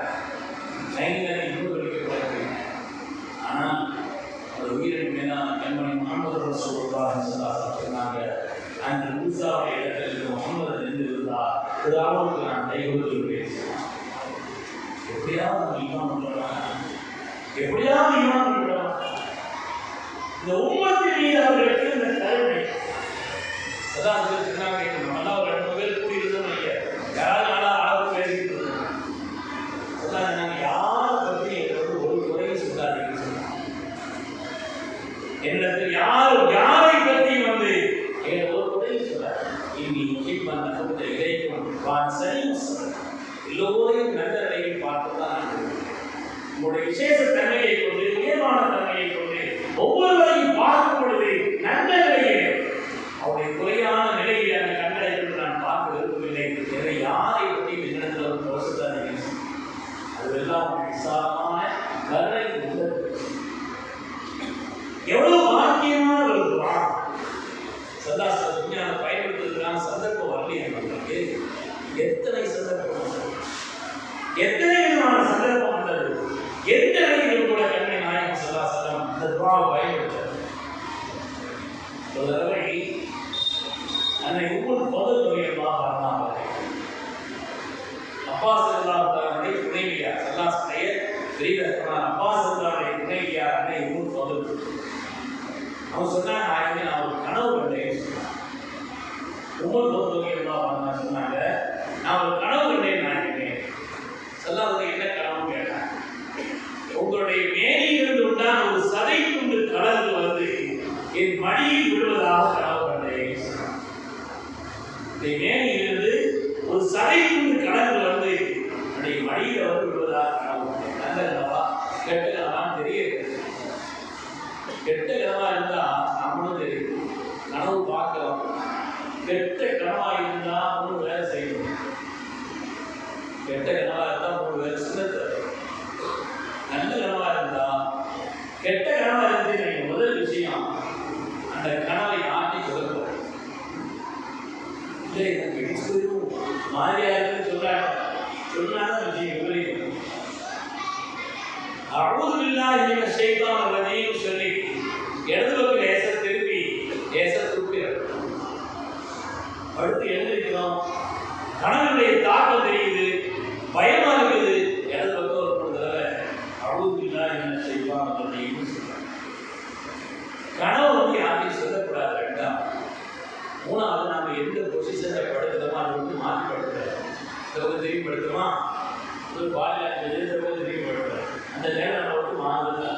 ஆனால் ஒரு உயிரின் மேலான கண்மணி முஹம்மது ரசூலுல்லாஹி ஸல்லல்லாஹு அலைஹி வஸல்லம் சொன்னாங்க, அந்த மூசாவுடைய இடத்தில் முகமது நின்று இருந்தார், பிராவுக்கு நான் கை கொடுத்து பேசினேன். எப்படியாவது ஈமான் கொள்ளலாம், எப்படியாவது ஈமான் கொள்ளலாம். இந்த உம்மத்தின் மீது அவர்களுக்கு இந்த கருணை சதா சொன்னாங்க. நம்மளாம் ஒரு 2 பேர் கூடியிருந்தோம் இல்லையா, யாராவது நாளா அளவு பேசிக்கிட்டு இருந்தாங்க. சொன்னாங்க, நாங்கள் யாரை பற்றி எங்களுக்கு ஒரு குறையும் சொல்லாதீங்கன்னு சொன்னாங்க. என்னிடத்தில் யாரை பற்றி வந்து ஒரு குறையும் சொல்லாது. இனி முக்கியமான நகத்தை இறைக்கும் வான் சரியும் சொல்ல எல்லோரையும் நல்ல நிலையில் பார்த்துதான் உங்களுடைய விசேஷ தன்மையை கொண்டு, உயர்வான தன்மையை கொண்டு ஒவ்வொருவரையும் பார்க்கும் பொழுது நல்ல நிலையை, அவருடைய குறையான நிலையை அந்த கண்களை கொண்டு நான் பார்க்க விரும்பவில்லை. எனவே யாரை பற்றி என்னிடத்தில் ஒரு தோசைதான் அதுவெல்லாம் விசாரமான கருணை உள்ளது. எவ்வளவு பாக்கியமான ஒரு துவா. சல்லாஹ் துன்யாவை பயன்படுத்துவதற்கான சந்தர்ப்பம் வரலையே நம்மளுக்கு. எத்தனை சந்தர்ப்பம், எத்தனை விதமான சந்தர்ப்பம் வந்தது. எந்த நிலையிலும் கூட கண்மை நாயகம் ஸல்லல்லாஹு அலைஹி வஸல்லம் இந்த துவாவை பயன்படுத்தார். ஒரு தடவை அன்னை உம்முல் ஃபதுல் ரலியல்லாஹு அன்ஹா அப்பாஸ் ரலியல்லாஹு துணைவியார் ஸல்லல்லாஹுடைய பெரியவரான அப்பாஸ் ரலியல்லாஹு துணைவியார் அன்னை உம்முல் ஃபதுல். அவங்க சொன்னாங்க, நான் ஒரு கனவு கண்டேன். உம்முல் ஃபதுல் ரலியல்லாஹு அன்ஹா சொன்னாங்க, நான் ஒரு கனவு கண்டேன் நாயகனே. ஸல்லல்லாஹு என்ன கனவு கேட்டாங்க. உங்களுடைய மேனியிலிருந்து உண்டான ஒரு சதை துண்டு கலந்து வந்து என் மடியில் விழுவதாக கனவு கண்டேன். மேனியிலிருந்து ஒரு சதை துண்டு கலந்து வந்து என்னுடைய மடியில வந்து விழுவதாக கனவு கண்டேன். நல்ல கனவா கெட்ட கனவான்னு தெரியுது. கெட்ட கனவா இருந்தா நம்மளும் தெரியும், கனவு பார்க்கிறோம். கெட்ட கனவா இருந்தா மூணு வேலை செய்யணும். கெட்ட கனவா இருந்தா மூணு வேலை சின்னது. நல்ல கனவா இருந்தா, கெட்ட கனவா இருந்து முதல் விஷயம் அந்த கனவை ஆட்டி சொல்லக்கூடாது. இல்லை எனக்கு மாதிரியா இருக்குன்னு சொன்னாதான் விஷயம் விவரிக்கும். அஊது பில்லாஹி மினஷ் ஷைத்தானிர் ரஜீம் சொல்லி இடது பக்கம் லேச திருப்பி லேச துப்பி அடுத்து எழுந்திருக்கிறோம். கனவுடைய தாக்கம் தெரியுது, பயமா இருக்குது. இடது பக்கம் ஒரு தடவை அஊது பில்லாஹி மினஷ் ஷைத்தானிர் ரஜீம் சொல்றாங்க. கனவு வந்து யாரையும் சொல்லக்கூடாது. ரெண்டாம் மூணாவது நாம எந்த பொசிஷன்ல படுக்கிறோமோ அதை வந்து மாற்றி படுத்துறோம். தெரிவுபடுத்துமா ஒரு பாலியல் தெரிவுபடுத்துறோம். அந்த நேரம் நம்ம வந்து மாறுது.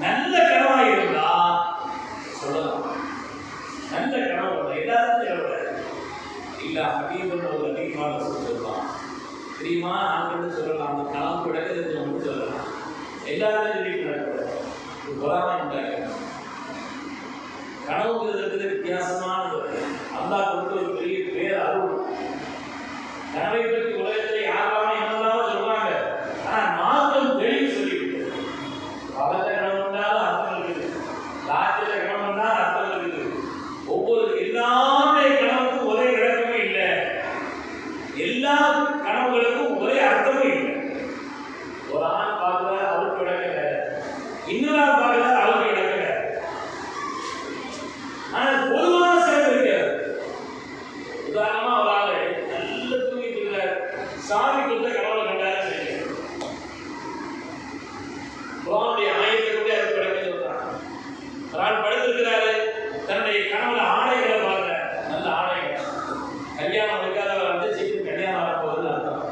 நல்ல கனவா இருந்தா சொல்லலாம். நல்ல கனவு எல்லாரும் தேவைப்படாது. இல்ல ஹபீபுன்னு ஒரு அதிகமான சொல்லலாம். தெரியுமா ஆண்கள் சொல்லலாம். அந்த கனவு கிடக்குது வந்து சொல்லலாம். எல்லாரும் தெரிவிக்கூடாது. பொறாமை உண்டாக்கணும். கனவுங்கிறது வித்தியாசமானது. அல்லாஹ் கொடுத்த ஒரு பெரிய பேர் அருள். கனவை பற்றி உலகத்தில் யாராவது என்னெல்லாம் சொல்றாங்க, ஆனா மார்க்கம் தெளிவு சொல்லிவிட்டது. பலத்த கனவு இருந்தாலும் அர்த்தம் இருக்குது, ராஜ்யத கனவு இருந்தாலும் அர்த்தம் இருக்குது. ஒவ்வொரு எல்லாமே கனவுக்கும் ஒரே விளக்கமே இல்லை. எல்லா கனவுகளுக்கும் ஒரே அர்த்தமும் இல்லை. ஒரு ஆண் பார்க்கிறார், அவருக்கு விளக்கல. இன்னொரு ஆள் பார்க்கிறார், அவருக்கு விளக்கல. ஆனால் பொதுவாக சேர்ந்து இருக்காது. உதாரணமா ஒரு ஆளு நல்ல தூங்கிட்டு இருக்கார், சாமி கொடுத்த கனவுல கண்டாரு செய்ய குர்ஆனுடைய ஆயத்தை கூட அவர் விளக்க சொல்றாங்க. ஒரு ஆள் படுத்திருக்கிறாரு, தன்னுடைய கனவுல ஆடைகளை பார்க்க, நல்ல ஆடைகள். கல்யாணம் இருக்காதவர் வந்து சீக்கிரம் கல்யாணம் வரப்போகுதுன்னு அர்த்தம்.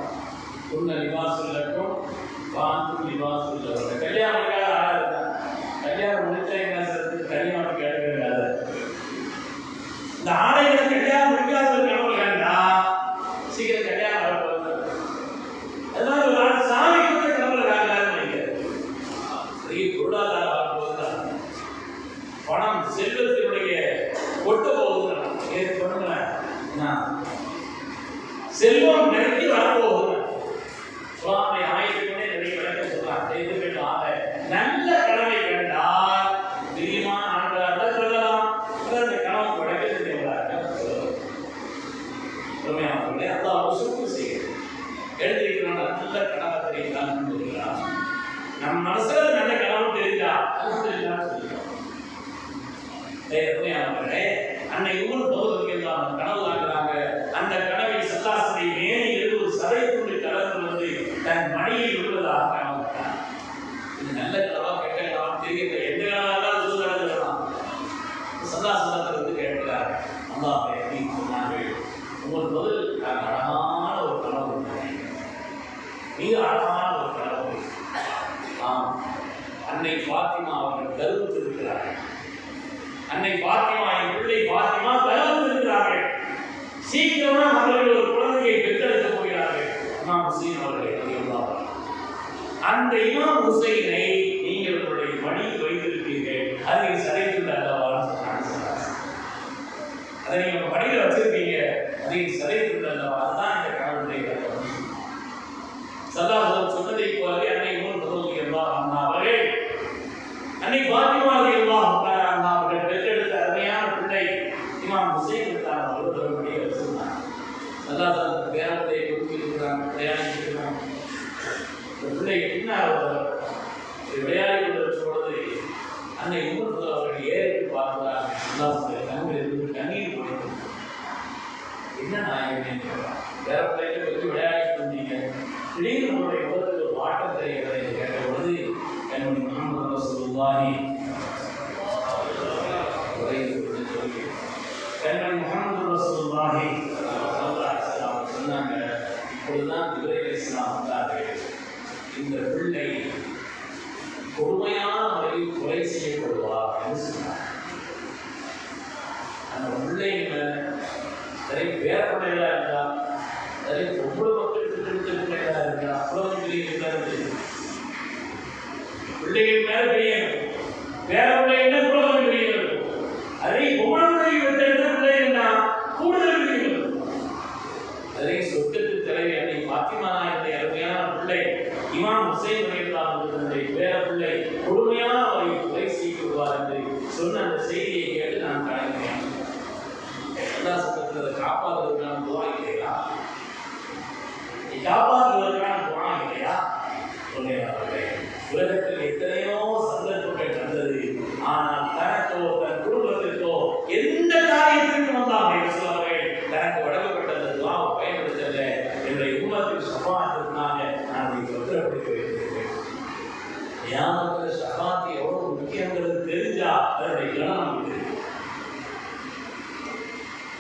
உன்ன லிபாசுல் லக்கும் வாந்தும் லிபாசுல் லக்கும். கல்யாணம் இருக்காத ஆளா இருந்தா கல்யாணம் முடிச்சா என்ன சொல்றது, கல்யாணம் கேட்கிறாரு. இந்த ஆடைகளை கல்யாணம் முடிக்காத ஒரு கனவு கண்டா சீக்கிரம் கல்யாணம் வரப்போகுது. அதனால ஒரு ஆள் சாமி கொடுத்த கனவுல காக்கிறாருன்னு நினைக்கிறார். பெரிய பொருளாதாரம் வரப்போகுது, பணம் செல்வத்தினுடைய கொட்ட போகுது. பண்ணுங்களேன், செல்வம் நிறைய வரப்போகுது. சுவாமி ஆயிரத்துக்குமே நிறைய விளக்கம் சொல்றாங்க. நல்ல கனவை கண்டால் திடீர்மான ஆண்களாக சொல்லலாம். அந்த கனவு விளக்கத்தை உண்மையானவர்களே அல்லாஹ் சுருக்கம் செய்கிறது. எழுதியிருக்கிறோம் நல்ல கனவை தெரியுதான்னு சொல்கிறார். நம் மனசுல நல்ல கனவு தெரிஞ்சா அல்ஹம்துலில்லாஹ் சொல்லிக்கிறோம். உண்மையானவர்களே அன்னை உம்முல் ஃபதுல் கனவு காண்கிறாங்க. அந்த கனவில் ஸல்லல்லாஹு மேனியில் ஒரு சதை துண்டு கலந்து வந்து தன் மடியில் விழுவதாக கனவு கண்டார். இது நல்ல கனவா கெட்ட கனவா தெரியல. எந்த கனவா இருந்தாலும் சொல்லலாம். ஸல்லல்லாஹு வந்து கேட்கிறார், அல்லாஹ் எப்படி சொன்னார்கள். உங்கள் பதில் அழகான ஒரு கனவு, மிக அழகான ஒரு கனவு. ஆம், அன்னை ஃபாத்திமா அவர்கள் கருவுற்றிருக்கிறார்கள். அன்னை ஃபாத்திமா, என் பிள்ளை ஃபாத்திமா கருவுற்றிருக்கிறார்கள். சீக்கிரமா அவர்கள் ஒரு குழந்தையை பெற்றெடுக்க போகிறார்கள். இமாம் ஹுசைன் அவர்களை அந்த இமாம் ஹுசைனை நீங்கள் உங்களுடைய மடியில் வைத்திருப்பீர்கள். அதை சதைத்துள்ள அல்லவான்னு சொன்னாங்க. அதை நீங்க மடியில் வச்சிருப்பீங்க, அதை சதைத்துள்ள அல்லவா. அதுதான் இந்த கனவுடைய கருத்து. ஸல்லல்லாஹு சொன்னதை போலவே அன்னை உம்முல் ஃபதுல் அவர்கள் அன்னை ஃபாத்திமா அவர்கள் பெற்றெடுத்த அருமையான பிள்ளை இமாம் ஹுசைன் அவர்கள் ஒருபடியே வச்சிருந்தாங்க. ஸல்லல்லாஹு பேரத்தை கொடுத்திருக்கிறாங்க, பிரயாணிக்கிறாங்க. பிள்ளை பின்னால் விளையாடி கொண்டிருக்கும் பொழுது அன்னை உம்முல் ஃபதுல் அவர்கள் ஏறி பார்க்கிறாங்க. கண்ணீர் போடுறது என்ன நாயகனே வேற பிள்ளைகளை வச்சு விளையாடிட்டு இருந்தீங்க, திடீர்னு உங்களுடைய முகத்தில் ஒரு வாட்டம் தெரிகிறதை கேட்ட பொழுது என்னுடைய முகமது ரசூலுல்லாஹி என்னுடைய முகமது ரசூலுல்லாஹி சொன்னாங்க, இப்பொழுதுதான் ஜிப்ரீல் அலைஹிஸ்ஸலாம் வந்தார்கள், இந்த பிள்ளை கொடுமையான முறையில் கொலை செய்யப்படுவார் என்று சொன்னார். அந்த பிள்ளைங்க நிறைய பேர பிள்ளைகளா இருந்தா, நிறைய ஒவ்வொரு மக்களுக்கு பிடித்த பிள்ளைகளா இருந்தா, அவ்வளவு பெரிய இருக்கிறது பிள்ளைகள் மேல பெரிய பேர பிள்ளைங்க அவ்வளவு பெரிய இருக்கும். அதே ஒவ்வொரு பிள்ளைகள் பிள்ளைன்னா கூடுதல் பெரிய இருக்கும். அதே சொத்துக்கு தலைவி அன்னை பாத்திமா என்ற அருமையான பிள்ளை இமாம் ஹுசைன் ரலியல்லாஹு பேர பிள்ளை கொடுமையான அவரை கொலை செய்யப்படுவார் என்று சொன்ன அந்த செய்தியை கேட்டு நான் கலங்கினேன். அல்லாஹ் சொல்றதை காப்பாற்றுவதற்கான துஆ இல்லையா? காப்பாற்றுவதற்கான துஆ இல்லையா? சொல்லுகிறார்களே, உலகத்தில் எத்தனையோ சந்தர்ப்பங்கள் நடந்தது, ஆனால் தனக்கோ தன் குடும்பத்திற்கோ எந்த காரியத்திற்கும் வந்தாங்க சொல்லுவார்கள், தனக்கு வழங்கப்பட்ட அந்த துஆவை பயன்படுத்தல, என்னுடைய உம்மத்தின் ஷஃபாஅத்திற்காக நான் அதை பத்திரப்படுத்தி வைத்திருக்கிறேன். கியாமத்தில் ஷஃபாஅத் எவ்வளவு முக்கியங்கிறது தெரிஞ்சா அதனுடைய கவனம் இருக்குது.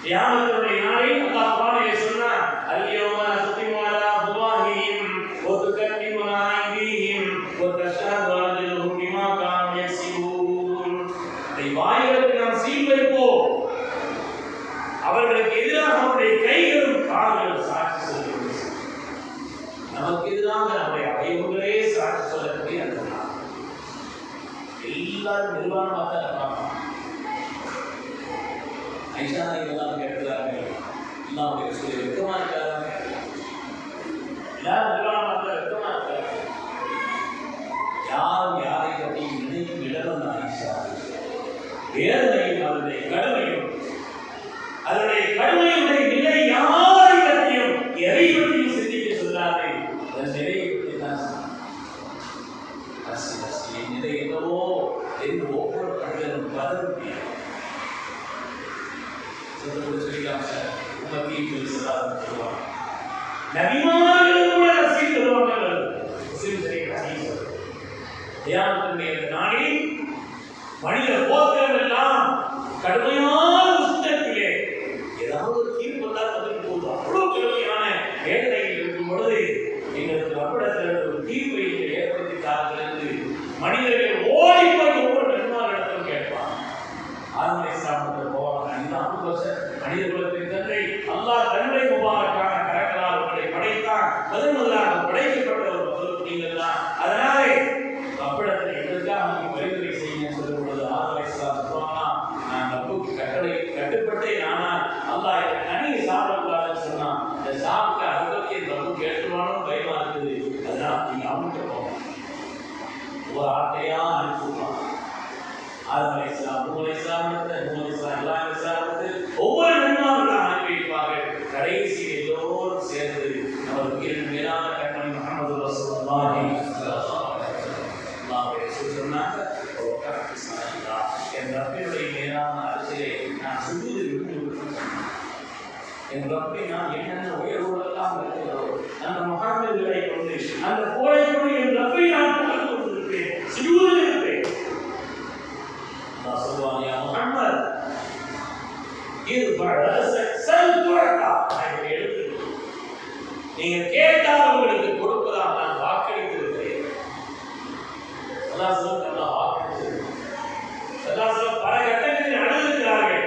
கியாமத்துடைய நாளில் அல்லாஹ் குர்ஆனிலே சொன்னார், அல்-யௌம நக்திமு அலா அஃவாஹிஹிம் வ துகல்லிமுனா ஐதீஹிம் வ தஷ்ஹது அர்ஜுலுஹும் பிமா கானூ யக்ஸிபூன். வாய்களுக்கு நாம் சீல் வைப்போம், அவர்களுக்கு எதிராக அவருடைய கைகளும் கால்களும் சாட்சி சொல்கிறது. நமக்கு எதிராக நம்முடைய அவயவங்களே சாட்சி சொல்லக்கூடிய அந்த நாள் எல்லாரும் நிர்வாணமாக தான் இருப்பாங்க. ஐஷா எல்லாம் கேட்கிறாங்க, எல்லாருடைய சொல்லி வெக்கமா இருக்காங்க, எல்லாரும் நிர்வாணமாக வெக்கமா இருக்காங்க. யாரும் யாரை பற்றி நினைக்கும் இடம் ஐஷா வேதனையும் அதனுடைய கடுமையும் அதனுடைய கடுமையுடைய நிலை யாரை பற்றியும் எதை பற்றியும் சிந்திக்க சொல்லாது. அதன் நிலையை பற்றி தான் நிலை என்னவோ என்று ஒவ்வொரு மனிதனும் பதவி சொல்லிக்கலாம் சார். உமத்தையும் சொல்லி சொல்லாத சொல்லுவாங்க, நபிமார்கள் கூட ரசி சொல்லுவாங்க. நாளில் மனித போக்குகள் எல்லாம் கடுமையான உஷ்ணத்திலே ஏதாவது தீர்ப்பு தான் வந்து போதும். அவ்வளவு கடுமையான வேதனையில் இருக்கும் பொழுது எங்களுக்கு அவ்விடத்தில் ஒரு தீர்ப்பை ஏற்படுத்தித்தார்கள் என்று மனிதர்கள் ஓடி போய் ஒவ்வொரு நன்மாரிடத்திலும் கேட்பார். ஆதம் இஸ்லாமத்தில் போவாங்க. மனித குலத்தின் தந்தை அல்லாஹ் தன்னுடைய முபாரக்கான கரங்களால் உங்களை படைத்தான். முதலாக படைக்கப்பட்ட ஒரு பொருள் நீங்கள் தான். அதனாலே அவ்விடத்தில் எங்களுக்காக நீங்க பரிந்துரை செய்ய சொல்லும் பொழுது ஆதம் இஸ்லாம் சொல்லுவாங்கன்னா, நான் நப்புக்கு கட்டுப்பட்டேன், ஆனால் அல்லாஹ் இந்த கனியை சாப்பிடக்கூடாதுன்னு சொன்னான். இந்த சாப்பிட்டு அதை பற்றி என் நப்பு கேட்டுவானோ பயமா இருக்குது. அதனால நீங்க அவனுக்கு போங்க, ஒரு ஆட்டையா அனுப்பிச்சுடுவான். ஆதம் அலைஹிஸ்ஸலாம், நூஹ் அலைஹிஸ்ஸலாம், இப்ராஹீம் அலைஹிஸ்ஸலாம் ஒவ்வொரு நன்மார்களும் அனுப்பி வைப்பார்கள். கடைசியில் எல்லோரும் சேர்ந்து நமது மேலான கண்மணி முஹம்மது ரசூலுல்லாஹி சொன்னாங்க, என் ரப்பினுடைய மேலான அரசியலை நான் சுஜூது என் ரப்பை நான் என்னென்ன உயர்வுகளெல்லாம் இருக்கிறதோ அந்த முஹம்மதுகளை கொண்டு அந்த கோழையோடு என் ரப்பை நான் புகழ்ந்து கொண்டிருப்பேன், சுஜூதில் இருப்பேன். சொல்லுவாங்க, யா முஹம்மத் நீங்க கேட்டால் உங்களுக்கு கொடுப்பதாக நான் வாக்களித்திருக்கிறேன். பல கட்டங்களில் அணுகிறார்கள்.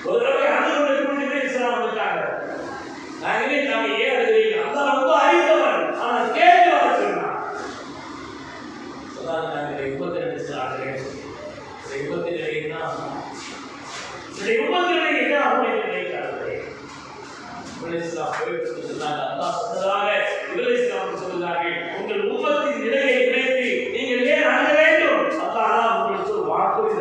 ஒரு தடவை அணுகுவதற்கு இஸ்லாம் வந்துட்டாங்க. நாங்களே நாங்க ஏன் அழுகிறீங்க? அல்லாஹ் ரொம்ப அறிந்தவன், ஆனால் கேட்டு வர சொன்னான். சொன்னாங்க, நாங்கள் 82 ஆண்டுகள் 82 என்ன அப்படின்னு நினைக்கிறார்கள். இஸ்லாம் போயிட்டு சொன்னாங்க, அல்லாஹ் சொன்னதாக இஸ்லாம் சொல்லுகிறார்கள், உங்கள் உம்மத்தின் நிலையை நினைத்து நீங்கள் ஏன் அணுக வேண்டும்? அல்லாஹ் உங்களுக்கு ஒரு வாக்குறுதி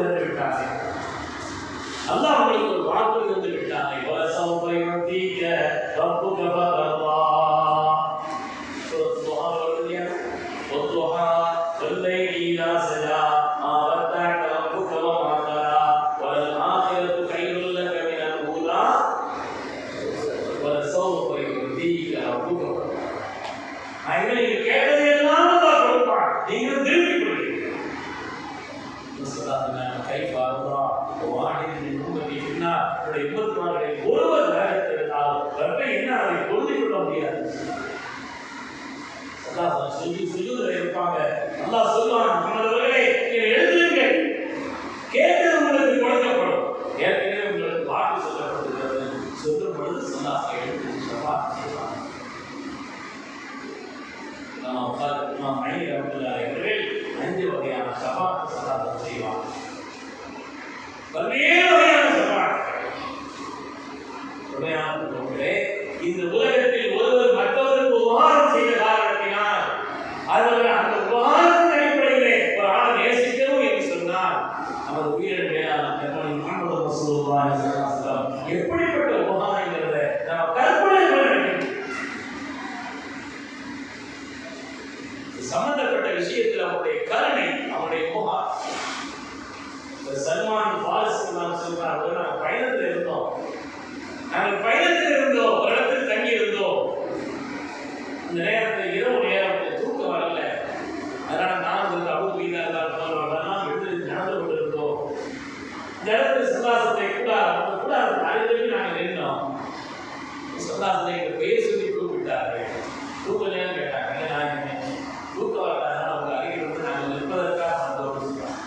வாஹிதின் உம்மத்தி பின்னால் அவருடைய உம்மத்துமார்களில் ஒருவர் நரகத்தில் இருந்தாலும் ரப்பை என்ன அதை பொருந்திக் கொள்ள முடியாது. அல்லாஹ் சுஜூதுல இருப்பாங்க. அல்லாஹ் சொல்வான், முகமதுவே நீங்கள் எழுந்திருங்கள், கேட்டது உங்களுக்கு கொடுக்கப்படும். ஏற்கனவே உங்களுக்கு வாக்கு சொல்லப்பட்டிருக்கிறது. சொல்லும் பொழுது சொல்லாக எழுந்து ஷஃபாஅத் செய்வாங்க. நாம் உட்கார்ந்து மணி அவர்கள் 5 வகையான ஷஃபாஅத் சலாத் செய்வாங்க. பல்வேறு வகையான ஷஃபாஅத். இந்த உலகத்தில் ஒருவர் மற்றவருக்கு உபகாரம் செய்த காரணத்தினால் அவர் அந்த உபகாரத்தின் அடிப்படையிலே ஒரு ஆளை நேசிக்கணும் என்று சொன்னால் அவர் உயிரின் மேலான முஹம்மது ரசூலுல்லாஹி ஸல்லல்லாஹு அலைஹி வஸல்லம் எப்படிப்பட்ட உபகாரங்கிறத நம்ம கற்பனை பண்ண வேண்டும். சம்பந்தப்பட்ட விஷயத்தில் அவருடைய கருணை, அவருடைய உபகாரம். சல்மான் ஃபாரிஸி சொல்றாங்க, நாங்கள் பயணத்தில் இருந்தோம், ஒரு இடத்தில் தங்கி இருந்தோம். அந்த நேரத்தில் இரவு நேரத்தில் தூக்கம் வரல. அதனால நான் அபூபீதெல்லாம் எழுந்து நடந்து கொண்டிருந்தோம். இந்த இடத்துல சல்லாசத்தை கூட அருகில் நாங்கள் நின்றோம். சல்லாசத்தை எங்கள் பெயர் சொல்லி கூப்பிட்டார்கள். தூக்கம் நேரம் கேட்டாங்க. நான் தூக்கம் வரல, அவங்க அருகில் வந்து நாங்கள் நிற்பதற்காக வந்தோம்.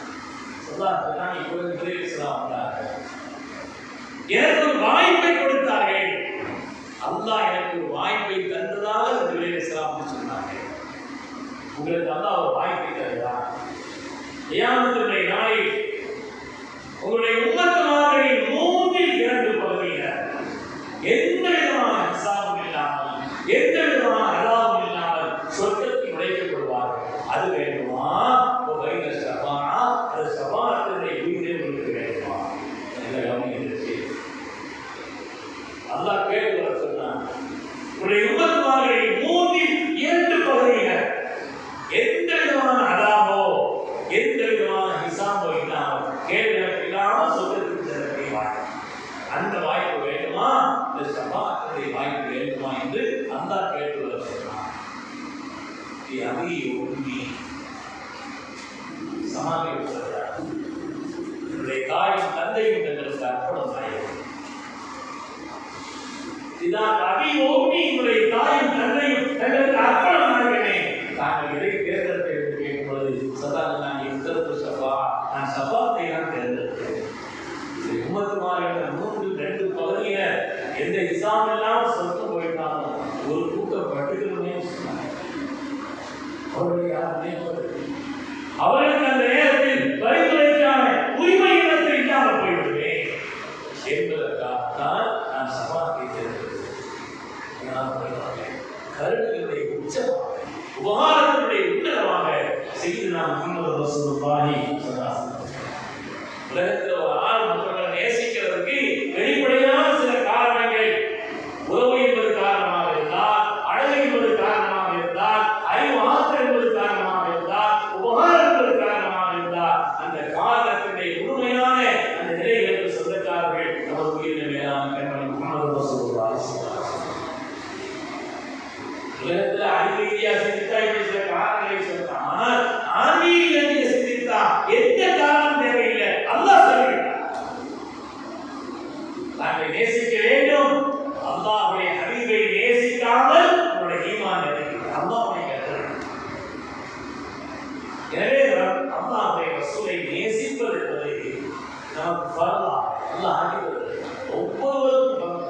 சல்லாசத்தை நான் இப்போது இஸ்லாம் வந்தார்கள். எனக்கு ஒரு வாய்ப்பை கொடுத்தார்கள். அல்லாஹ் எனக்கு ஒரு வாய்ப்பை தந்ததாக இஸ்லாம் சொன்னார்கள். உங்களுக்கு அல்லாஹ் ஒரு வாய்ப்பை தருகிறார். கியாமத்துடைய நாளில் உங்களுடைய உம்மத்துமார்களின் 3/2 பகுதியினர் எந்த விதமான ஹிசாபும் இல்லாமல், எந்த விதமான அலாவும் இல்லாமல் சொர்க்கத்தில் நுழைக்கப்படுவார்கள். அது வேண்டுமா? அது ஷஃபாஅத்துடைய உயிரை உங்களுக்கு வேண்டுமா? அல்லாஹ் கேட்டு வர சொன்னான், உங்களுடைய உம்மத்துமார்களில் 3/2 பகுதியினர் எந்த விதமான அதாபோ எந்த விதமான ஹிசாபோ இல்லாமல் கேள்வி இல்லாமல் சொர்க்கத்துக்கு செல்லப்படுவார்கள். அந்த வாய்ப்பு வேண்டுமா? இந்த ஷஃபாஅத்துடைய வாய்ப்பு வேண்டுமா என்று அல்லாஹ் கேட்டு வர சொன்னான். அபி உம்மி சமாதி சொல்றார், என்னுடைய தாயும் தந்தையும் தங்களுக்கு அர்ப்பணம் ஆயிடும். இதான் அபி உம்மி, என்னுடைய தாயும் தந்தையும் தங்களுக்கு அர்ப்பணம் ஆகிறேன். நாங்கள் எதை தேர்ந்தெடுத்து கேட்கும் பொழுது சதான் நான் எத்தனை ஷஃபா, நான் ஷஃபாத்தை தான் தேர்ந்தெடுத்தேன். உம்மத்துமார் என்ற 3/2 பகுதியினர் எந்த இஸ்லாம் எல்லாம் சொர்க்கம் போயிட்டாலும் ஒரு கூட்டம் பட்டுக்கிறோமே சொன்னாங்க. அவர்களுக்கு அந்த நேரத்தில் பரிந்துரைக்கான உரிமை இடத்தை இல்லாமல் போய்விடுவேன் என்பதற்காகத்தான் நான் ஷஃபாத்தை தேர்ந்தெடுத்தேன். கருணையுடைய உச்சமாக, உபகாரத்தினுடைய உன்னதமாக செய்தனா முஹம்மது ரசூலுல்லாஹி ஸல்லல்லாஹு அலைஹி வஸல்லம். உலகத்தில் ஒரு ஆள் மற்றவர்களை நேசிக்கிறதுக்கு வெளிப்படையான சில காரணங்கள், உறவு என்பது காரணமாக இருந்தால், அழகு என்பது காரணமாக இருந்தால், அறிவு ஆற்றல் என்பது காரணமாக இருந்தால், உபகாரம் என்பது காரணமாக இருந்தால், அந்த காரணத்தினுடைய முழுமையான அந்த நிலைகளுக்கு சொந்தக்காரர்கள் நமது உயிரின மேலான கண்மணி முஹம்மது ரசூலுல்லாஹி ஸல்லல்லாஹு அலைஹி வஸல்லம். உலகத்தில் அறிவு ரீதியாக சிந்தித்தா இப்படி சில காரணங்களை சொல்லலாம். ஆனால் ஆன்மீக ரீதியாக சிந்தித்தா எந்த காரணம் தேவையில்லை. அல்லாஹ் சொல்லிவிட்டார், நாங்கள் நேசிக்க வேண்டும். அல்லாஹ்வுடைய ஹபீபை நேசிக்காமல் உங்களுடைய ஈமான் இருக்கிறது. அல்லாஹ்வை கற்றுக். எனவே அல்லாஹ்வுடைய ரசூலை நேசிப்பது என்பது நமக்கு ஃபர்தா. அல்லாஹ் ஆக்கியது ஒவ்வொருவருக்கும்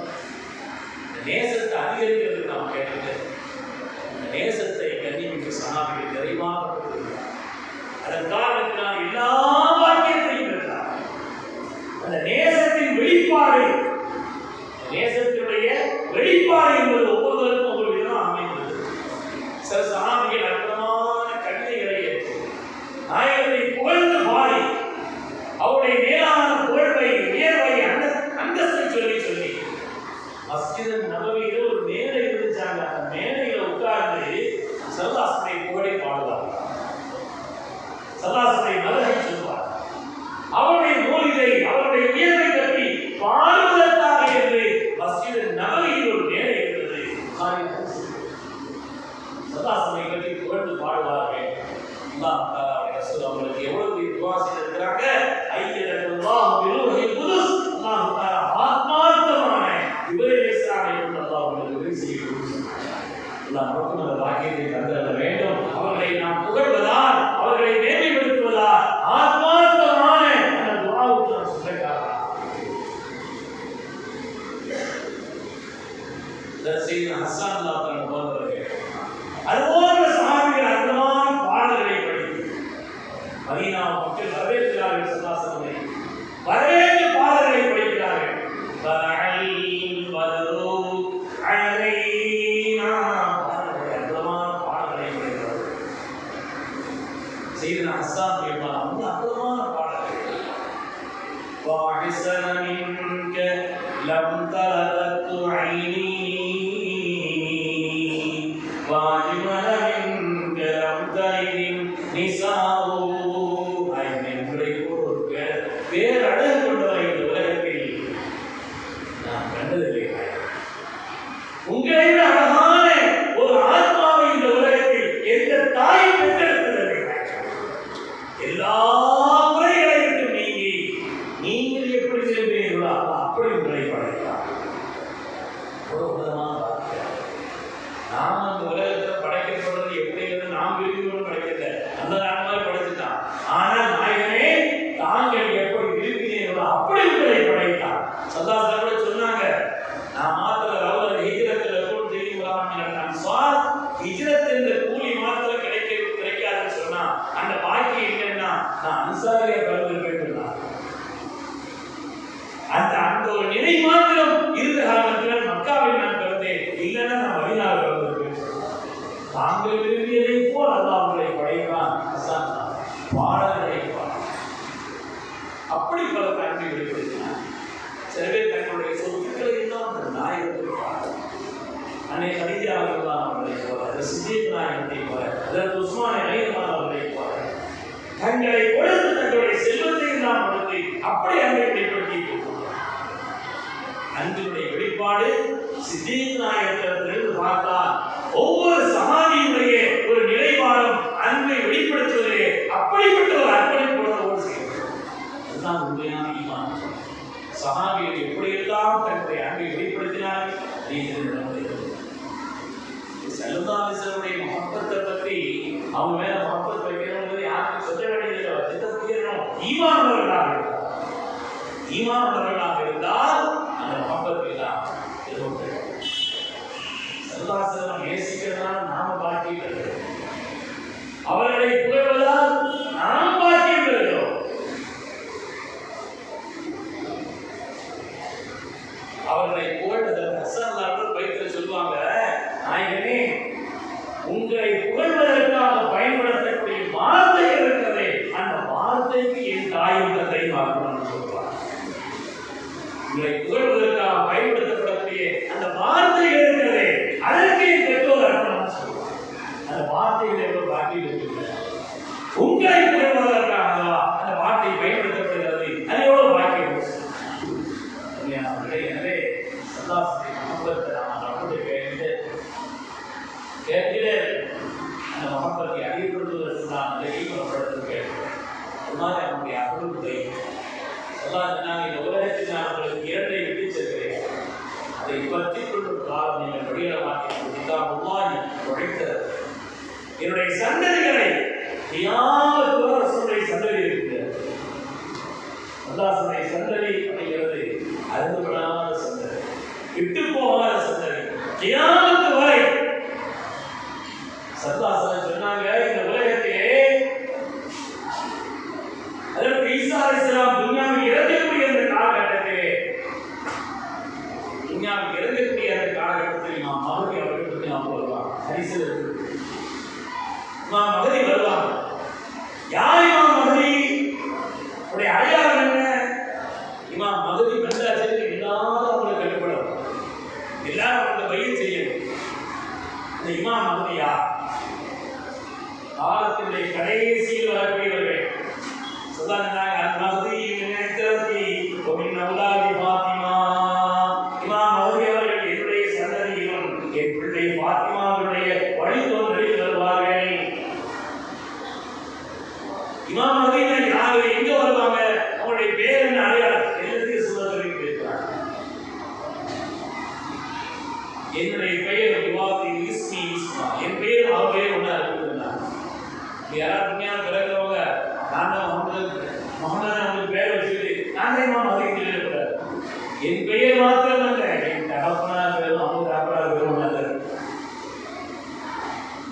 நேசத்தை அதிகரிக்கிறதுக்கு நாம் கேட்கிறோம். நேசத்தை கண்ணிமிக்க சஹாபிகள் நிறைவாக பெற்றிருக்கிறார். அதன் காரணத்தினால் எல்லா வாக்கியத்தையும் பெற்றார். அந்த நேசத்தின் வெளிப்பாடு, நேசத்தினுடைய வெளிப்பாடு என்பது ஒவ்வொருவருக்கும் ஒரு விதமாக அமைந்தது. சில சஹாபிகள் அற்புதமான கவிதைகளை ஏற்று நாயகத்தை புகழ்ந்து பாடி அவருடைய மேலான புகழ்வை, உயர்வை, அந்தஸ்தை சொல்லி சொல்லி மஸ்ஜித் நபவியில ஒரு மேடை இருந்துச்சாங்க. அந்த மேடையில உட்கார்ந்து சல்லாசனை புகழை பாடுவார், சல்லாசனை மலரை சொல்வார். அவருடைய நூலிலை, அவருடைய உயர்வை பற்றி பாடுவதற்காக என்று மஸ்ஜித் நபவியில் ஒரு மேடை இருந்தது. சல்லாசனை பற்றி புகழ்ந்து பாடுவார்கள். அல்லாஹ் தஆலா ரசூல் அவர்களுக்கு எவ்வளவு துஆ செய்திருக்கிறாங்க. ஐயதல்லாஹு பிருஹி நமக்கும் அந்த பாக்கியத்தை தந்திட வேண்டும். அவர்களை நாம் புகழ்வதால், அவர்களை மேன்மைப்படுத்துவதால் ஆத்மார்த்தமான அந்த துஆவுக்கு நாம் சொந்தக்காரர். சையதுனா ஹஸ்ஸான் ரலியல்லாஹு போன்றவர்கள் அதுபோன்ற சஹாபிகள் அற்புதமான பாடல்களை படித்து மதீனா மக்கள் வரவேற்கிறார்கள். சல்லாசனை வரவேற்று பாடல்களை படிக்கிறார்கள். سيدنا حسان رضي الله عنه أقوى பாடல்கள் وأحسن منك لم ترت عيني وأجمل منك لم تلد النساء. பேரழகு கொண்டவரை இந்த உலகத்தில் நான் கண்டதில்லை. உங்களை விட அழகான ஒரு ஆத்மாவை இந்த உலகத்தில் எந்த தாய் பெற்றெடுத்ததில்லை. எல்லா முறைகளை விட்டு நீங்கி நீங்கள் எப்படி செல்வீர்களோ அப்படி முறை படைத்தார். ஒரு விதமான வார்த்தை. நாம் அந்த உலகத்தில் படைக்கப்படுறது எப்படிங்கிறது நாம் விரும்பியோடு படைக்கல, அந்த நாள் படைச்சுட்டான். ஆனால் நாயகனே தாங்கள் எப்படி விரும்பினீர்களோ அப்படி உங்களை படைத்தார். சல்லாஹ் கூட சொன்னாங்க, நான் மாத்திர ரவுல ஹிஜ்ரத்துல கூட தெரியுமா நான் சார் ஹிஜ்ரத் என்ற கூலி மாத்திர கிடைக்காதுன்னு சொன்னா அந்த பாக்கி இல்லைன்னா நான் அன்சாரியா பிறந்திருப்பேன். அந்த ஒரு நிலை மாத்திரம் இருந்த காரணத்தில் மக்காவில் நான் பிறந்தேன், இல்லைன்னா நான் மதீனாவில் பிறந்திருப்பேன். தாங்கள் விரும்பியதை போல் அல்லாஹ் உங்களை படைத்தான். பாடல்களை அப்படி பல தன்மை வெளிப்படுத்தினார். சில பேர் தங்களுடைய சொத்துக்களை எல்லாம் அந்த நாயகத்தில் பாடல். அன்னை கதீஜா ரலியல்லாஹு அவர்களை போல, சித்திக் நாயகத்தை போல, அதற்கு உஸ்மான் ரலியல்லாஹு அவர்களை போல தங்களை கொடுத்து தங்களுடைய செல்வத்தை எல்லாம் கொடுத்து அப்படி அன்பை வெளிப்படுத்தி அன்பினுடைய வெளிப்பாடு சித்திக் நாயகத்திலிருந்து பார்த்தால் ஒவ்வொரு சஹாபியுடைய ஒரு நிலைப்பாடும் அன்பை வெளிப்படுத்துவதே அப்படிப்பட்ட ஒரு அர்ப்பணிப்போடு செய்வது. அதுதான் உண்மையான ஈமான். சஹாபிகள் எப்படியெல்லாம் தன்னுடைய அன்பை வெளிப்படுத்தினார்கள். ஸல்லல்லாஹு அலைஹி வஸல்லம் முஹப்பத்தை பற்றி அவங்க மேல முஹப்பத் வைக்கிறவங்க யாருக்கு சொல்ல வேண்டியதில்லை. ஈமான் உள்ளவர்களாக இருந்தால், ஈமான் உள்ளவர்களாக இருந்தால் அந்த முஹப்பத் எல்லாம் இருக்கும். ஸல்லல்லாஹு அலைஹி வஸல்லம் நேசிக்கிறதால் நாம பாக்கியம் பெறுகிறோம், அவர்களை புகழ்வதால் நாம் பாக்கியம் பெறுகிறோம். அவர்களை புகழ்வதற்கு ஹஸ்ஸான் அவர்கள் பைத்துல சொல்லுவாங்க, நாயகனே உங்களை புகழ்வதற்காக பயன்படுத்தக்கூடிய வார்த்தை இருக்கிறதே, அந்த வார்த்தைக்கு என் தாயும் தந்தையும் ஆகணும்னு சொல்லுவாங்க. உங்களை புகழ்வதற்காக பயன்படுத்தப்படக்கூடிய அந்த வார்த்தைகள் இருக்கிறதே, அதற்கு என் பெற்றோர் அர்ப்பணம் சொல்லுவாங்க. அந்த வார்த்தைகள் எவ்வளவு பாக்கியம் இருக்கிறது. உங்களை புகழ்வதற்காக அந்த வார்த்தை பயன்படுத்தப்படுகிறது, அது எவ்வளவு பாக்கியம். எனவே சல்லாஹ்வுடைய முஹப்பத்தை நாம் அப்படி கேட்கிற அந்த முஹப்பத்தை அறிவுறுத்துவதற்கு நான் அதை ஈடுபடுத்த கேட்கிறேன். அது மாதிரி நம்முடைய அருள்தை சல்லாஹ் இந்த உலகத்தில் நான் உங்களுக்கு இரண்டை விட்டு செல்கிறேன், அதை பற்றி கொள்ளும் காலம் நீங்கள் வெளியிட மாட்டேன் உழைத்தது. என்னுடைய சந்ததிகளை ரசூலுடைய சந்ததி இருக்கிறது. அல்லாஹ்வுடைய சந்ததி அப்படிங்கிறது அருந்துபடாத சந்ததி, விட்டு போகாத சந்ததி, கியாமத் வரை. சல்லாஹ் சொன்னாங்க, இந்த உலகத்திலே அதற்கு ஈசா அலைஹிஸ்ஸலாம் துன்யாவில் இறங்கக்கூடிய அந்த காலகட்டத்திலே, துன்யாவில் இறங்கக்கூடிய அந்த காலகட்டத்தில் இமாம் மஹதி அவர்கள் துன்யாவுக்கு வருவாங்க. ஹதீஸில் இருக்கு, இமாம் மஹதி வருவாங்க. யார் இமாம் மஹதி? உடைய அடையாளம் என்ன? இமாம் மஹதி வந்தாச்சு எல்லாரும் அவங்களுக்கு கட்டுப்படும், எல்லாரும் அவங்களுக்கு பையன் செய்யணும். இந்த இமாம் மஹதி யார்? காலத்தினுடைய கடைசியில் வரக்கூடியவர்கள். சொல்லாங்க மஹதி நினைத்ததி ஒமின் அவுலாதி ஃபாத்திமா. இமாம் மஹதி அவர்கள் என்னுடைய சந்ததியிலும் என் பிள்ளை ஃபாத்திமாவுடைய வழித்தோன்றலில் வருவார்கள். இமாம் மஹதி யாரு, எங்க வருவாங்க, அவருடைய பேர் என்ன, அடையாளம் எல்லாத்தையும் சொல்ல கேட்கிறாங்க. என்னுடைய பெயர் இஸ்மி என் பேர் அவர் பேர் ஒன்றா இருக்குதுன்னாங்க. யாராவது உண்மையான பிறகுறவங்க நான் தான் முகமது அவங்களுக்கு பேர் வச்சுக்கிட்டு நான் தான் மதிக்க சொல்லக்கூடாது. என் பெயர் மாத்திரம் இல்லை, என் தகப்பனார் பேரும் அவங்க தகப்பனார் பேரும் ஒன்றா தான் இருக்கு.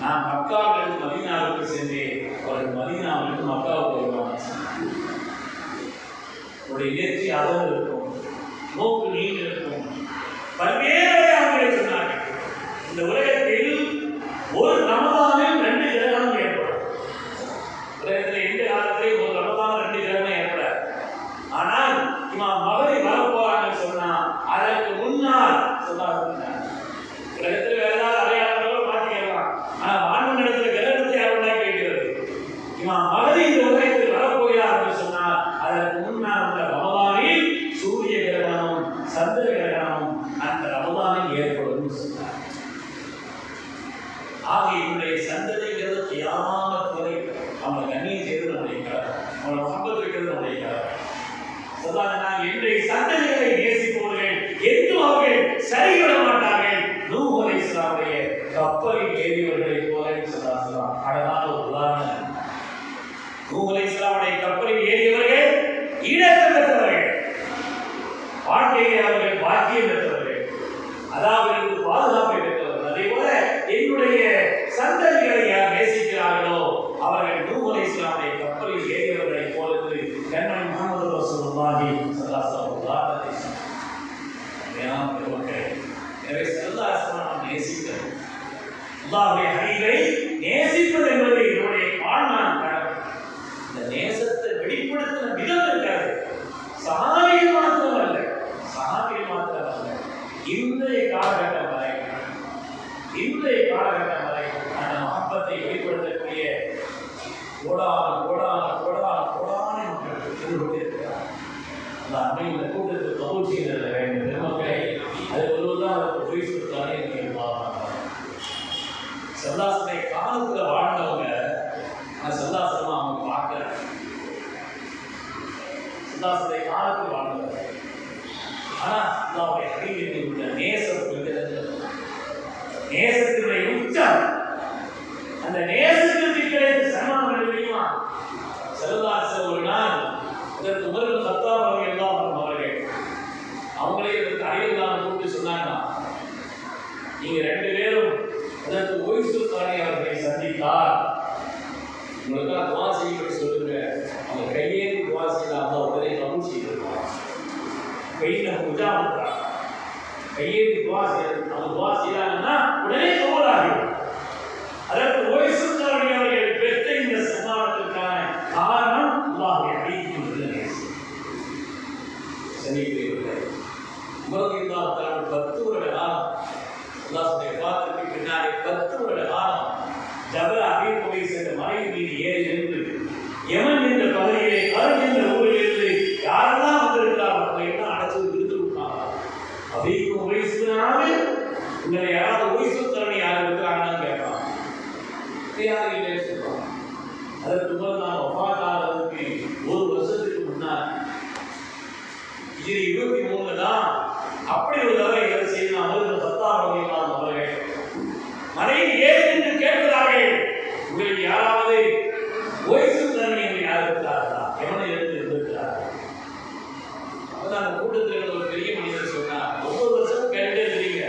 நான் மக்காவிலிருந்து மதீனாவுக்கு சென்றேன், அவர்கள் மதீனாவிலிருந்து மக்காவுக்கு வருவாங்க. உடைய இயற்கை அளவு இருக்கும், நோக்கு நீங்க இருக்கும், பல்வேறு அவர்களை சொன்னார்கள். இந்த உலகத்தில் ஒரு ரமதானில் 2 கிரகணம் ஏற்படும். உலகத்தில் எந்த காலத்திலே ஒரு ரமதான் 2 கிரகணம் ஏற்படாது. ஆனால் இமாம் மகரி வரப்போறாங்கன்னு சொன்னா அதற்கு முன்னால் சொன்னாங்க. உலகத்தில் வேற ஏதாவது அடையாளங்களோ மாற்றிக்கலாம், ஆனால் ஆண்மன் இடத்துல கிரகணத்தை யாருன்னா கேட்கிறது. இமாம் மகரி இந்த உலகத்தில் வரப்போகிறார்கள் சொன்னால் அதற்கு முன்னால் உள்ள ரமதானில் சூரிய கிரகணமும் சந்திர கிரகணமும் அந்த ரமதானில் ஏற்படும் சொன்னார். ஆக என்னுடைய சந்ததிங்கிறது கியாமத் வரை அவங்க கண்ணியம் செய்து நம்முடைய கடமை, அவங்களை முகப்பத் வைக்கிறது நம்முடைய கடமை. சொன்னாங்க, என்னுடைய சந்ததிகளை நேசிப்பவர்கள் என்றும் அவர்கள் சரிவிட மாட்டார்கள். நூஹ் அலைஹிஸ்ஸலாமுடைய கப்பலில் ஏறியவர்களை போல சொன்னாங்க. அழகான ஒரு உதாரணம். நூஹ் அலைஹிஸ்ஸலாமுடைய கப்பலில் ஏறியவர்கள் ஈடேற்றம் பெற்றவர்கள், வாழ்க்கையை அவர்கள் பாக்கியம் பெற்றவர்கள், அதாவது பாதுகாப்பை பெற்றவர்கள். அதே போல என்னுடைய சந்ததிகளை யார் நேசிக்கிறார்களோ அவர்கள் நூஹ் அலைஹிஸ்ஸலாமுடைய கப்பலில் ஏறியவர்களை போல கண்மணி முஹம்மது ரசூலுல்லாஹி ஸல்லல்லாஹு அலைஹி வஸல்லம். எனவே ஸல்லல்லாஹு அலைஹி நேசிக்கிறோம். அல்லாஹ்வுடைய ஹபீபை நேசிப்பது என்பது என்னுடைய வாழ்நாள் கடமை. இந்த நேசத்தை வெளிப்படுத்தின விதம் இருக்காது. சஹாபிகள் மாத்திரமல்ல, இன்றைய காலகட்டம் வரை அந்த மஹப்பத்தை வெளிப்படுத்தக்கூடிய கோடான மக்கள் இருக்கிறார். அந்த அண்மையில் கூட்டத்தில் கபூல் செய்தது வேண்டும் பெருமக்களை. அது ஒருவர்தான் அதற்கு பொய் சொல்லித்தானே சல்லாசனை காலத்தில் வாழ்ந்தவங்க சல்லாசனமா அவங்க பார்க்கல. சல்லாசனை காலத்தில் வாழ்ந்தவங்க ஆனா அல்லாஹ்வுடைய ஹபீபின் உள்ள நேசம் நேசத்தினுடைய உச்சம், அந்த நேசத்திற்கு கிடைத்த சன்மானம் தெரியுமா? ஸல்லல்லாஹு ஒரு நாள் அதற்கு உமர் இப்னு கத்தாப் ரலியல்லாஹு அன்ஹு அவர்கள் அவங்களே இதற்கு அறியலாம் கூப்பிட்டு சொன்னாங்க, நீங்க 2 பேரும் அதற்கு ஓய்சுல் காணி அவர்களை சந்தித்தார் உங்களுக்கு துவா செய்ய சொல்லுங்க. அவங்க கையேறி துவா செய்யலாம், உடனே கபூல் செய்திருக்காங்க. கையேறி துவா செய்யறது அவங்க துவா செய்யறாங்கன்னா உடனே கபூல் ஆகும். அதற்கு ஓய்சுல் காணி அவர்கள் பெற்ற இந்த சன்மானத்திற்கான காரணம் அல்லாஹ்வுடைய ஹபீபின் உள்ள நேசம். சனிப்பிரிவுகளை உமரல்லாஹு 10 வருட காலம் அல்லாஹ்வுடைய வார்த்தைக்கு பின்னாடி 10 வருட காலம் ஜபல் அபீர் கோயில் சென்ற மலை மீது ஏறி நின்று யமன் என்ற பகுதியிலே கர்த் என்ற ஊரில் இருந்து யாரெல்லாம் வந்திருக்கிறார் அவர்களை எல்லாம் அடைச்சு விருது கொடுப்பாங்க. அபீர் உபயோகிச்சுனாவே உங்களை யாராவது உபயோகித்தரணி யார் இருக்கிறாங்கன்னு கேட்பாங்க. யாரும் இல்லைன்னு சொல்லுவாங்க. அதற்கு முதல் நான் ஒப்பாத்தாரதுக்கு 1 வருஷத்துக்கு முன்னாடி இது 23 தான் அப்படி ஒரு தடவை இதை செய்து அவர்கள் 10 அவர்கள் மலையில் ஏறி நின்று கேட்கிறார்கள், உங்களுக்கு யாராவது ஓய்சுல் தன்மை யார் இருக்கிறார்களா? எவனை எடுத்து இருந்திருக்கிறார்கள்? அப்பதான் அந்த கூட்டத்தில் ஒரு பெரிய மனிதர் சொன்னார், 9 வருஷம் கேட்டே இருக்கிறீங்க,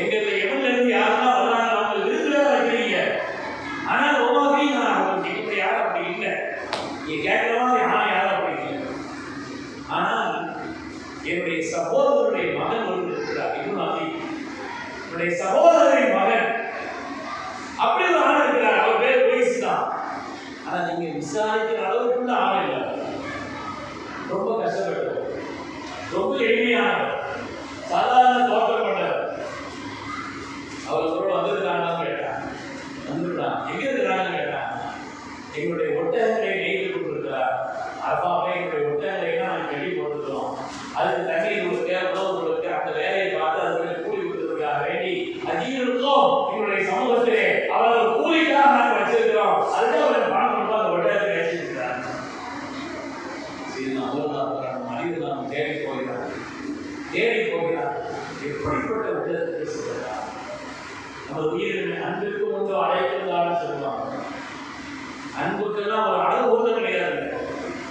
எங்களை எவன்ல இருந்து யாரெல்லாம் வர்றாங்க அவங்க விருதுல வைக்கிறீங்க, ஆனால் ஒவ்வொரு நான் இப்ப யாரும் அப்படி இல்லை, நீங்க கேட்கலாம் யாரும் அப்படி இல்லை. ஆனால் என்னுடைய சகோதரருடைய மகன் ஒன்று இருக்கிறார், என்னுடைய சகோதரரின் மகன் அப்படி ஒரு ஆள் இருக்கிறார், அவர் பேர் ஓய்ஸ் தான். ஆனா நீங்க விசாரிக்கிற அளவுக்குள்ள ஆள் இல்லை, ரொம்ப கஷ்டப்பட்டவர், ரொம்ப எளிமையானவர், சாதாரண தோட்டம் பண்ணவர். அவர்களோடு வந்திருக்கிறாங்கன்னு கேட்டாங்க, வந்துருக்காங்க, எங்க இருக்கிறாங்கன்னு கேட்டாங்க. எங்களுடைய ஒட்டகங்களை நெய்து கொண்டிருக்கிறார், அரபாவே எங்களுடைய ஒட்டகங்களை நாங்கள் கட்டி போட்டுக்கிறோம், அதுக்கு தண்ணீர் கொடுக்க உணவு கொடுக்க அந்த வேலையை பார்த்து அதுக்கு கூலி கொடுத்ததுக்காக வேண்டி அதிகம் எங்களுடைய சமூகத்திலே அவர்கள் கூலிக்காக நாங்கள் வச்சிருக்கிறோம், அதுக்கு அவர்கள் பணம் கொடுத்து அந்த ஒட்டகத்தை வச்சிருக்கிறாங்க. சரி, அவர்கள் மனிதர் நாம் தேடி போகிறார். எப்படிப்பட்ட ஒட்டகத்தை சொல்கிறார்? நம்ம உயிரின் அன்புக்கு ஒன்று அழைக்கிறதான்னு சொல்லுவாங்க. அன்புக்குலாம் ஒரு அளவு கிடையாது.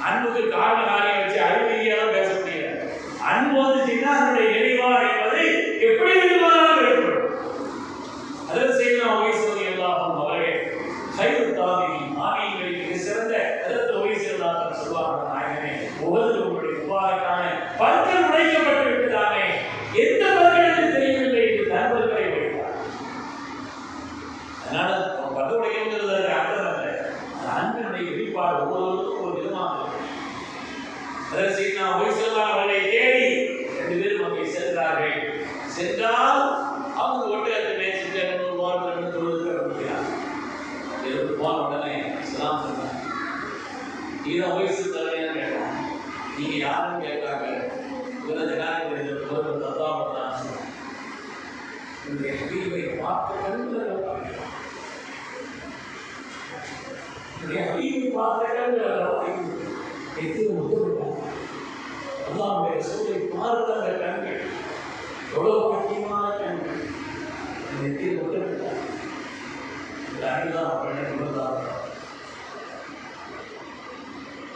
அன்புக்கு காரணம் வச்சு அறிவியலாம் பேச முடியாது. அன்பு வந்துச்சுன்னா அதனுடைய நிறைவா என்பது எப்படி வேண்டுமானாலும் ஏற்படும். அதில் செய்யலாம் வயசு எல்லாம் அவரே கைத்தாதி ஆணையங்களில் சிறந்த அதில் வயசு சொல்லுவாங்க. நாயகனே உலகில் உங்களுடைய உபாதைக்கான பற்கள் உடைக்கப்பட்டு விட்டதானே, எந்த பற்களுக்கு தெரியவில்லை என்று நண்பர்களை வைத்தார். அதனால பற்று உடைக்கிறது அர்த்தம் அல்ல, அன்பினுடைய வெளிப்பாடு ஒவ்வொருவருக்கும் ஒரு விதமாக அவர்களை தேடி 2 பேரும் அங்கே சென்றார்கள். சென்றால் அவங்க ஒட்டகத்தை மேய்ச்சிட்டு 2 வாரம் தொழுது போன உடனே இஸ்லாம் சொன்னாங்க. இதுதான் வயசு தலையான்னு கேட்டோம். நீங்க யாருன்னு கேட்கிறாங்க. இவரது தத்தாவதான் இந்த ஹபீபை பார்த்த கண்களை அல்லாஹ்வுடைய ரசூலை பார்த்த அந்த கண்கள் எவ்வளவு முக்கியமான கண்கள். நெத்தியில் முத்தமிட்டார். இந்த அடிதான்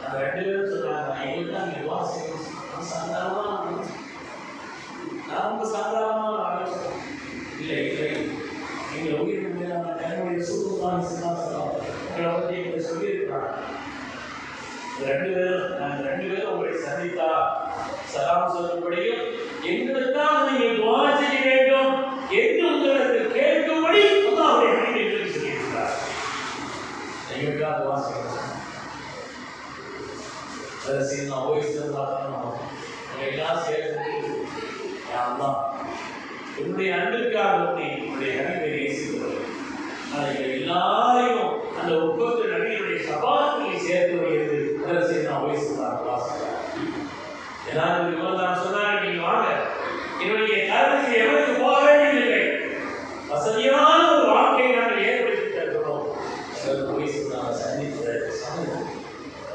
அந்த 2 பேரும் சொல்றாங்க, எங்களுக்குதான் நீங்க துவா செய்யணும். சாதாரணமான நான் ரொம்ப சாதாரணமான ஆலோசனை இல்லை இல்லை. எங்கள் உயிர் மேலான என்னுடைய சூழ்நிலை சொல்லியிருக்கிறாங்க. 2 பேரும் நாங்கள் 2 பேரும் உங்களை சந்தித்தா சலாம் சொல்லும்படியும் எங்களுக்காக நீங்கள் துவா செய்ய வேண்டும் என்று உங்களுக்கு கேட்கும்படி அவருடைய மனைவி சொல்லியிருக்கிறார். எங்களுக்காக துவா செய்யணும். எல்லாம் சேர்ந்து என்னுடைய அன்பிற்காக உன்னுடைய நபியை நேசிக்கிறோம். எல்லாரையும் அந்த ஒவ்வொரு நபியுடைய சபாத்தினை சேர்த்து வருகிறது. எல்லாரும் சொன்னாங்க, நீங்க வாங்க, என்னுடைய கருத்துக்கு எவருக்கு போக வேண்டியதில்லை, வசதியான ஒரு வாழ்க்கையை நாங்கள் ஏற்படுத்தி தருகிறோம்.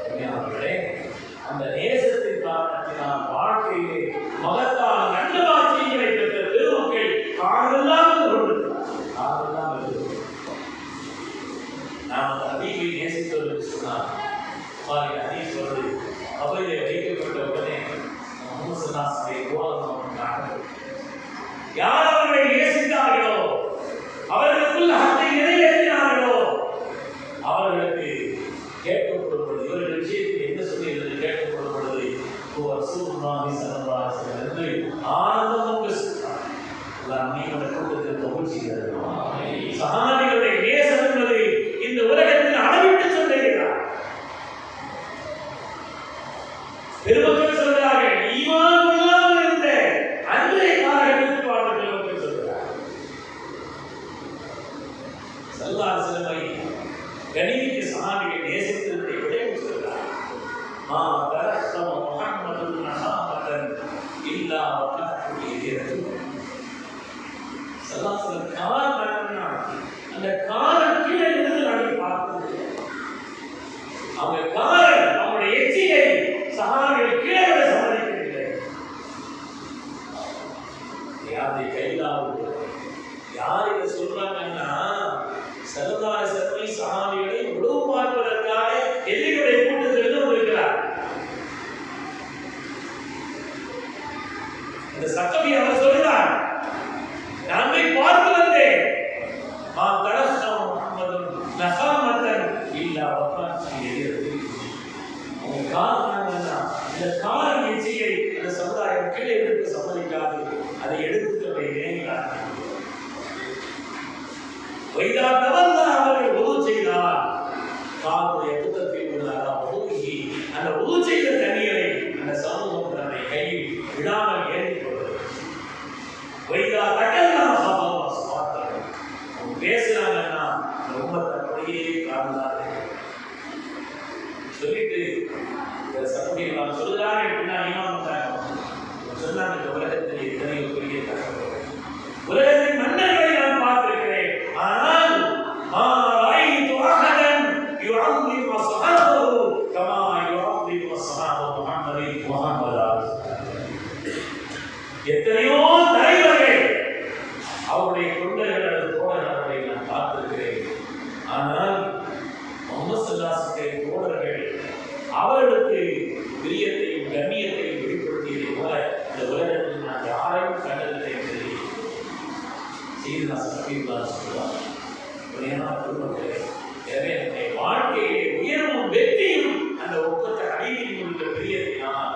சந்தித்தவர்களே, அந்த நேசத்தின் காரணத்தினால் வாழ்க்கையிலே மகத்தான நல்ல வாக்கியங்களை பெற்ற பெருமக்கள் காரணெல்லாம் நாம் அந்த ஹபீபை நேசித்தவர்கள் சொன்னார். ஹதீஸ் வருது, கபரிலே வைக்கப்பட்ட உடனே முஹம்மது ஸல்லல்லாஹு அலைஹி வஸல்லம் யார் அவர்களை நேசித்தார்களோ, அவர்களுக்குள் ஹக்கை நிறைவேற்றினார்களோ, அவர்களுக்கு கேட்கப்படும் பொழுது, இவர்கள் விஷயத்தில் என்ன சொல்லியது கேட்கப்படும் பொழுது ரசூலுல்லாஹி ஸல்லல்லாஹு அலைஹி வஸல்லம் என்று ஆனந்தம் பேசுகிறார். நீங்க கூட்டத்தில் தொகுச்சி சஹாபிகளுடைய நேசம் என்பது இந்த உலகத்தில் அளவிட்டு சொல்லுகிறார். பெருமக்கள் சொல்கிறார்கள், ஈமான் இல்லாமல் இருந்த அன்றைய காலகட்டத்தில் வாழ்ந்த பெருமக்கள் சொல்கிறார். ஸல்லல்லாஹு அலைஹி வஸல்லம் கணினிக்கு சஹாபிகள் நேசித்ததை விட சொல்கிறார். மா தரஸ்ஸம முஹம்மதுன் நஹாமதன் இல்லா வகஅத்து யதிரது. ஸல்லல்லாஹு அலைஹி வஸல்லம் கால் பண்ணாங்க, அந்த கால் கீழே இருந்து நான் பார்த்தது. அவங்க கால் அவங்களுடைய எச்சியை சஹாபிகள் கீழே விட சம்மதிக்கவில்லை. யாரை கைலாவது யார் இதை சொல்றாங்கன்னா, ஸல்லல்லாஹு அலைஹி வஸல்லம் சஹாபிகளை உளவு பார்ப்பதற்காக எதிரிகளுடைய கூட்டத்திலிருந்து வந்திருக்கிறார். இந்த சக்கபி அவர் சொல்கிறார், நான் போய் பார்த்து வந்தேன். மா தரஸ்ஸம முஹம்மதுன் நஹாமதன் இல்லா வகஅத்து யதிரது. அவங்க காரணம்னா இந்த காரண எச்சியை அந்த சமுதாயம் கீழே எடுக்க சம்மதிக்காது, அதை எடுத்துக்கவே ஏங்கிறார்கள். வைதா தவல்லா அவர்கள் உது செய்தார், காலுடைய புத்தத்தில் உள்ளாரா உதுகி, அந்த உது செய்த தண்ணீரை அந்த சமூகம் தன்னுடைய கையில் விடாமல் ஏற்றிக் கொள்வது. வைதா தகல்லா பேசுறாங்கன்னா ரொம்ப தன்னுடைய காரணம் சொல்லிட்டு சமூகம் நான் சொல்லுறாங்க எப்படின்னா சொன்னாங்க, இந்த உலகத்தில் எத்தனையோ பெரிய தகவல், உலகத்தின் மன்னர்களை நான் பார்த்திருக்கிறேன், ஆனால் எத்தனையோ தலைவர்கள் அவருடைய தொண்டர்கள் தோழர்கள் சொல்லுவார். எனவே நம்முடைய வாழ்க்கையிலே உயர்வும் வெற்றியும் அந்த ஒப்பற்ற அடியில் உள்ள பெரியதினால்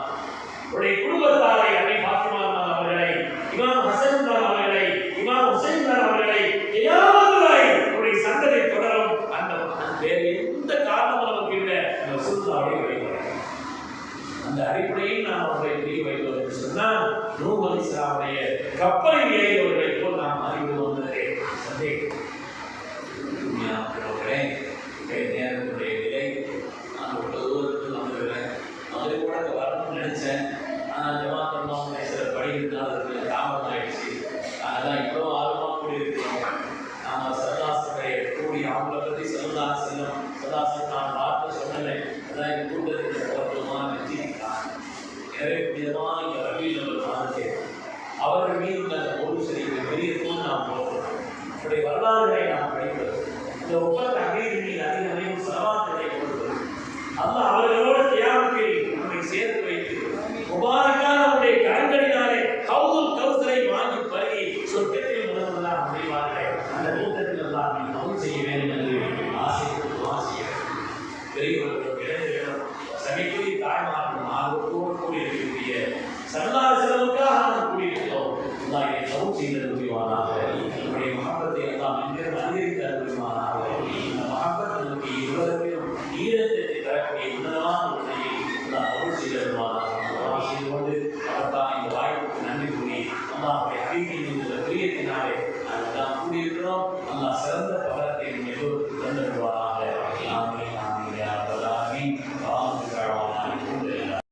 உடைய குடும்பத்தாரை அன்னை பாத்திமா அவர்களை, இமாம் ஹசன் அவர்களை, இமாம் ஹுசைன் அவர்களை கியாமத் வரை உடைய சந்ததி தொடரும். அந்த வேறு எந்த காரணமும் நமக்கு இல்லை. அந்த சுல்லாவுடைய வழிமுறை அந்த அடிப்படையில் நாம் அவர்களை புரிய வைத்தோம் என்று சொன்னால் நூஹ் அலைஹிஸ்ஸலாமுடைய கப்பலில் ஏறியவர்களை போல் நாம் அறிவோம் என்பதே சந்தேகம். நேரத்துடைய நிலை நான் ஒரு தூரத்தில் வந்துடுவேன். அவரை கூட வரணும்னு நினைச்சேன். ஆனால் ஜமாத்தம்மா சில படிக்கிறதுனால அதுக்கு தாமதம் ஆயிடுச்சு. அதெல்லாம் இவ்வளோ ஆர்வமாக கூடியிருக்கிறோம். நாம் சதாசனை கூடி அவங்கள பற்றி சொல்லலாம் செல்லும் சதாசன் நான் பார்த்து சொன்னேன். அதான் எங்கள் கூட்டத்தில் பொருத்தமாக வெற்றிருக்கான். எனவே விதமான இந்த ரவியில் ஒரு மாதத்தை அவர்கள் மீது உள்ள அந்த பொருள் சரிக்கு பெரிய தூண் நாம் போகிறோம். அவருடைய வரலாறுகளை நாம் படிக்கிறோம். இந்த ஒப்பந்த அகீதில் அதிகமாக சவால்களை கொடுத்தது. அல்லாஹ் அவர்களோடு தியாகத்தில் நம்மை சேர்த்து வைத்து முபாரக்கான அவருடைய கரங்களினாலே கௌதுல் கௌசரை வாங்கி பருகி சொர்க்கத்தில் உணர்வதாக முடிவார்கள். அந்த கூட்டத்தில் எல்லாம் கவுல் செய்ய வேண்டும் என்று ஆசைய பெரியவர்களும் இளைஞர்களும் சமைக்குரிய தாய்மார்களும் ஆர்வத்தோடு கூடியிருக்கக்கூடிய சல்லாஹ் செலவுக்காக நாம் கூடியிருக்கிறோம். அல்லாஹ் இதை கவுல் செய்தது புரிவானாக. நம்முடைய மகப்பத்தை எல்லாம் எங்கிருந்து அதிகரித்து அனுபவிவானாக. இந்த மகப்பத் நமக்கு இருவருக்கும் ஈரத்தை தரக்கூடிய உன்னதமான உண்மையை அல்லாஹ் கவுல் செய்தருவானாக. செய்து கொண்டு அவர்தான் இந்த வாய்ப்புக்கு நன்றி கூறி அல்லாஹ்வுடைய அறிவியல் என்ற பிரியத்தினாலே நாம் கூடியிருக்கிறோம். அல்லாஹ் சிறந்த பலத்தை எல்லோருக்கும் தந்தருவானாக.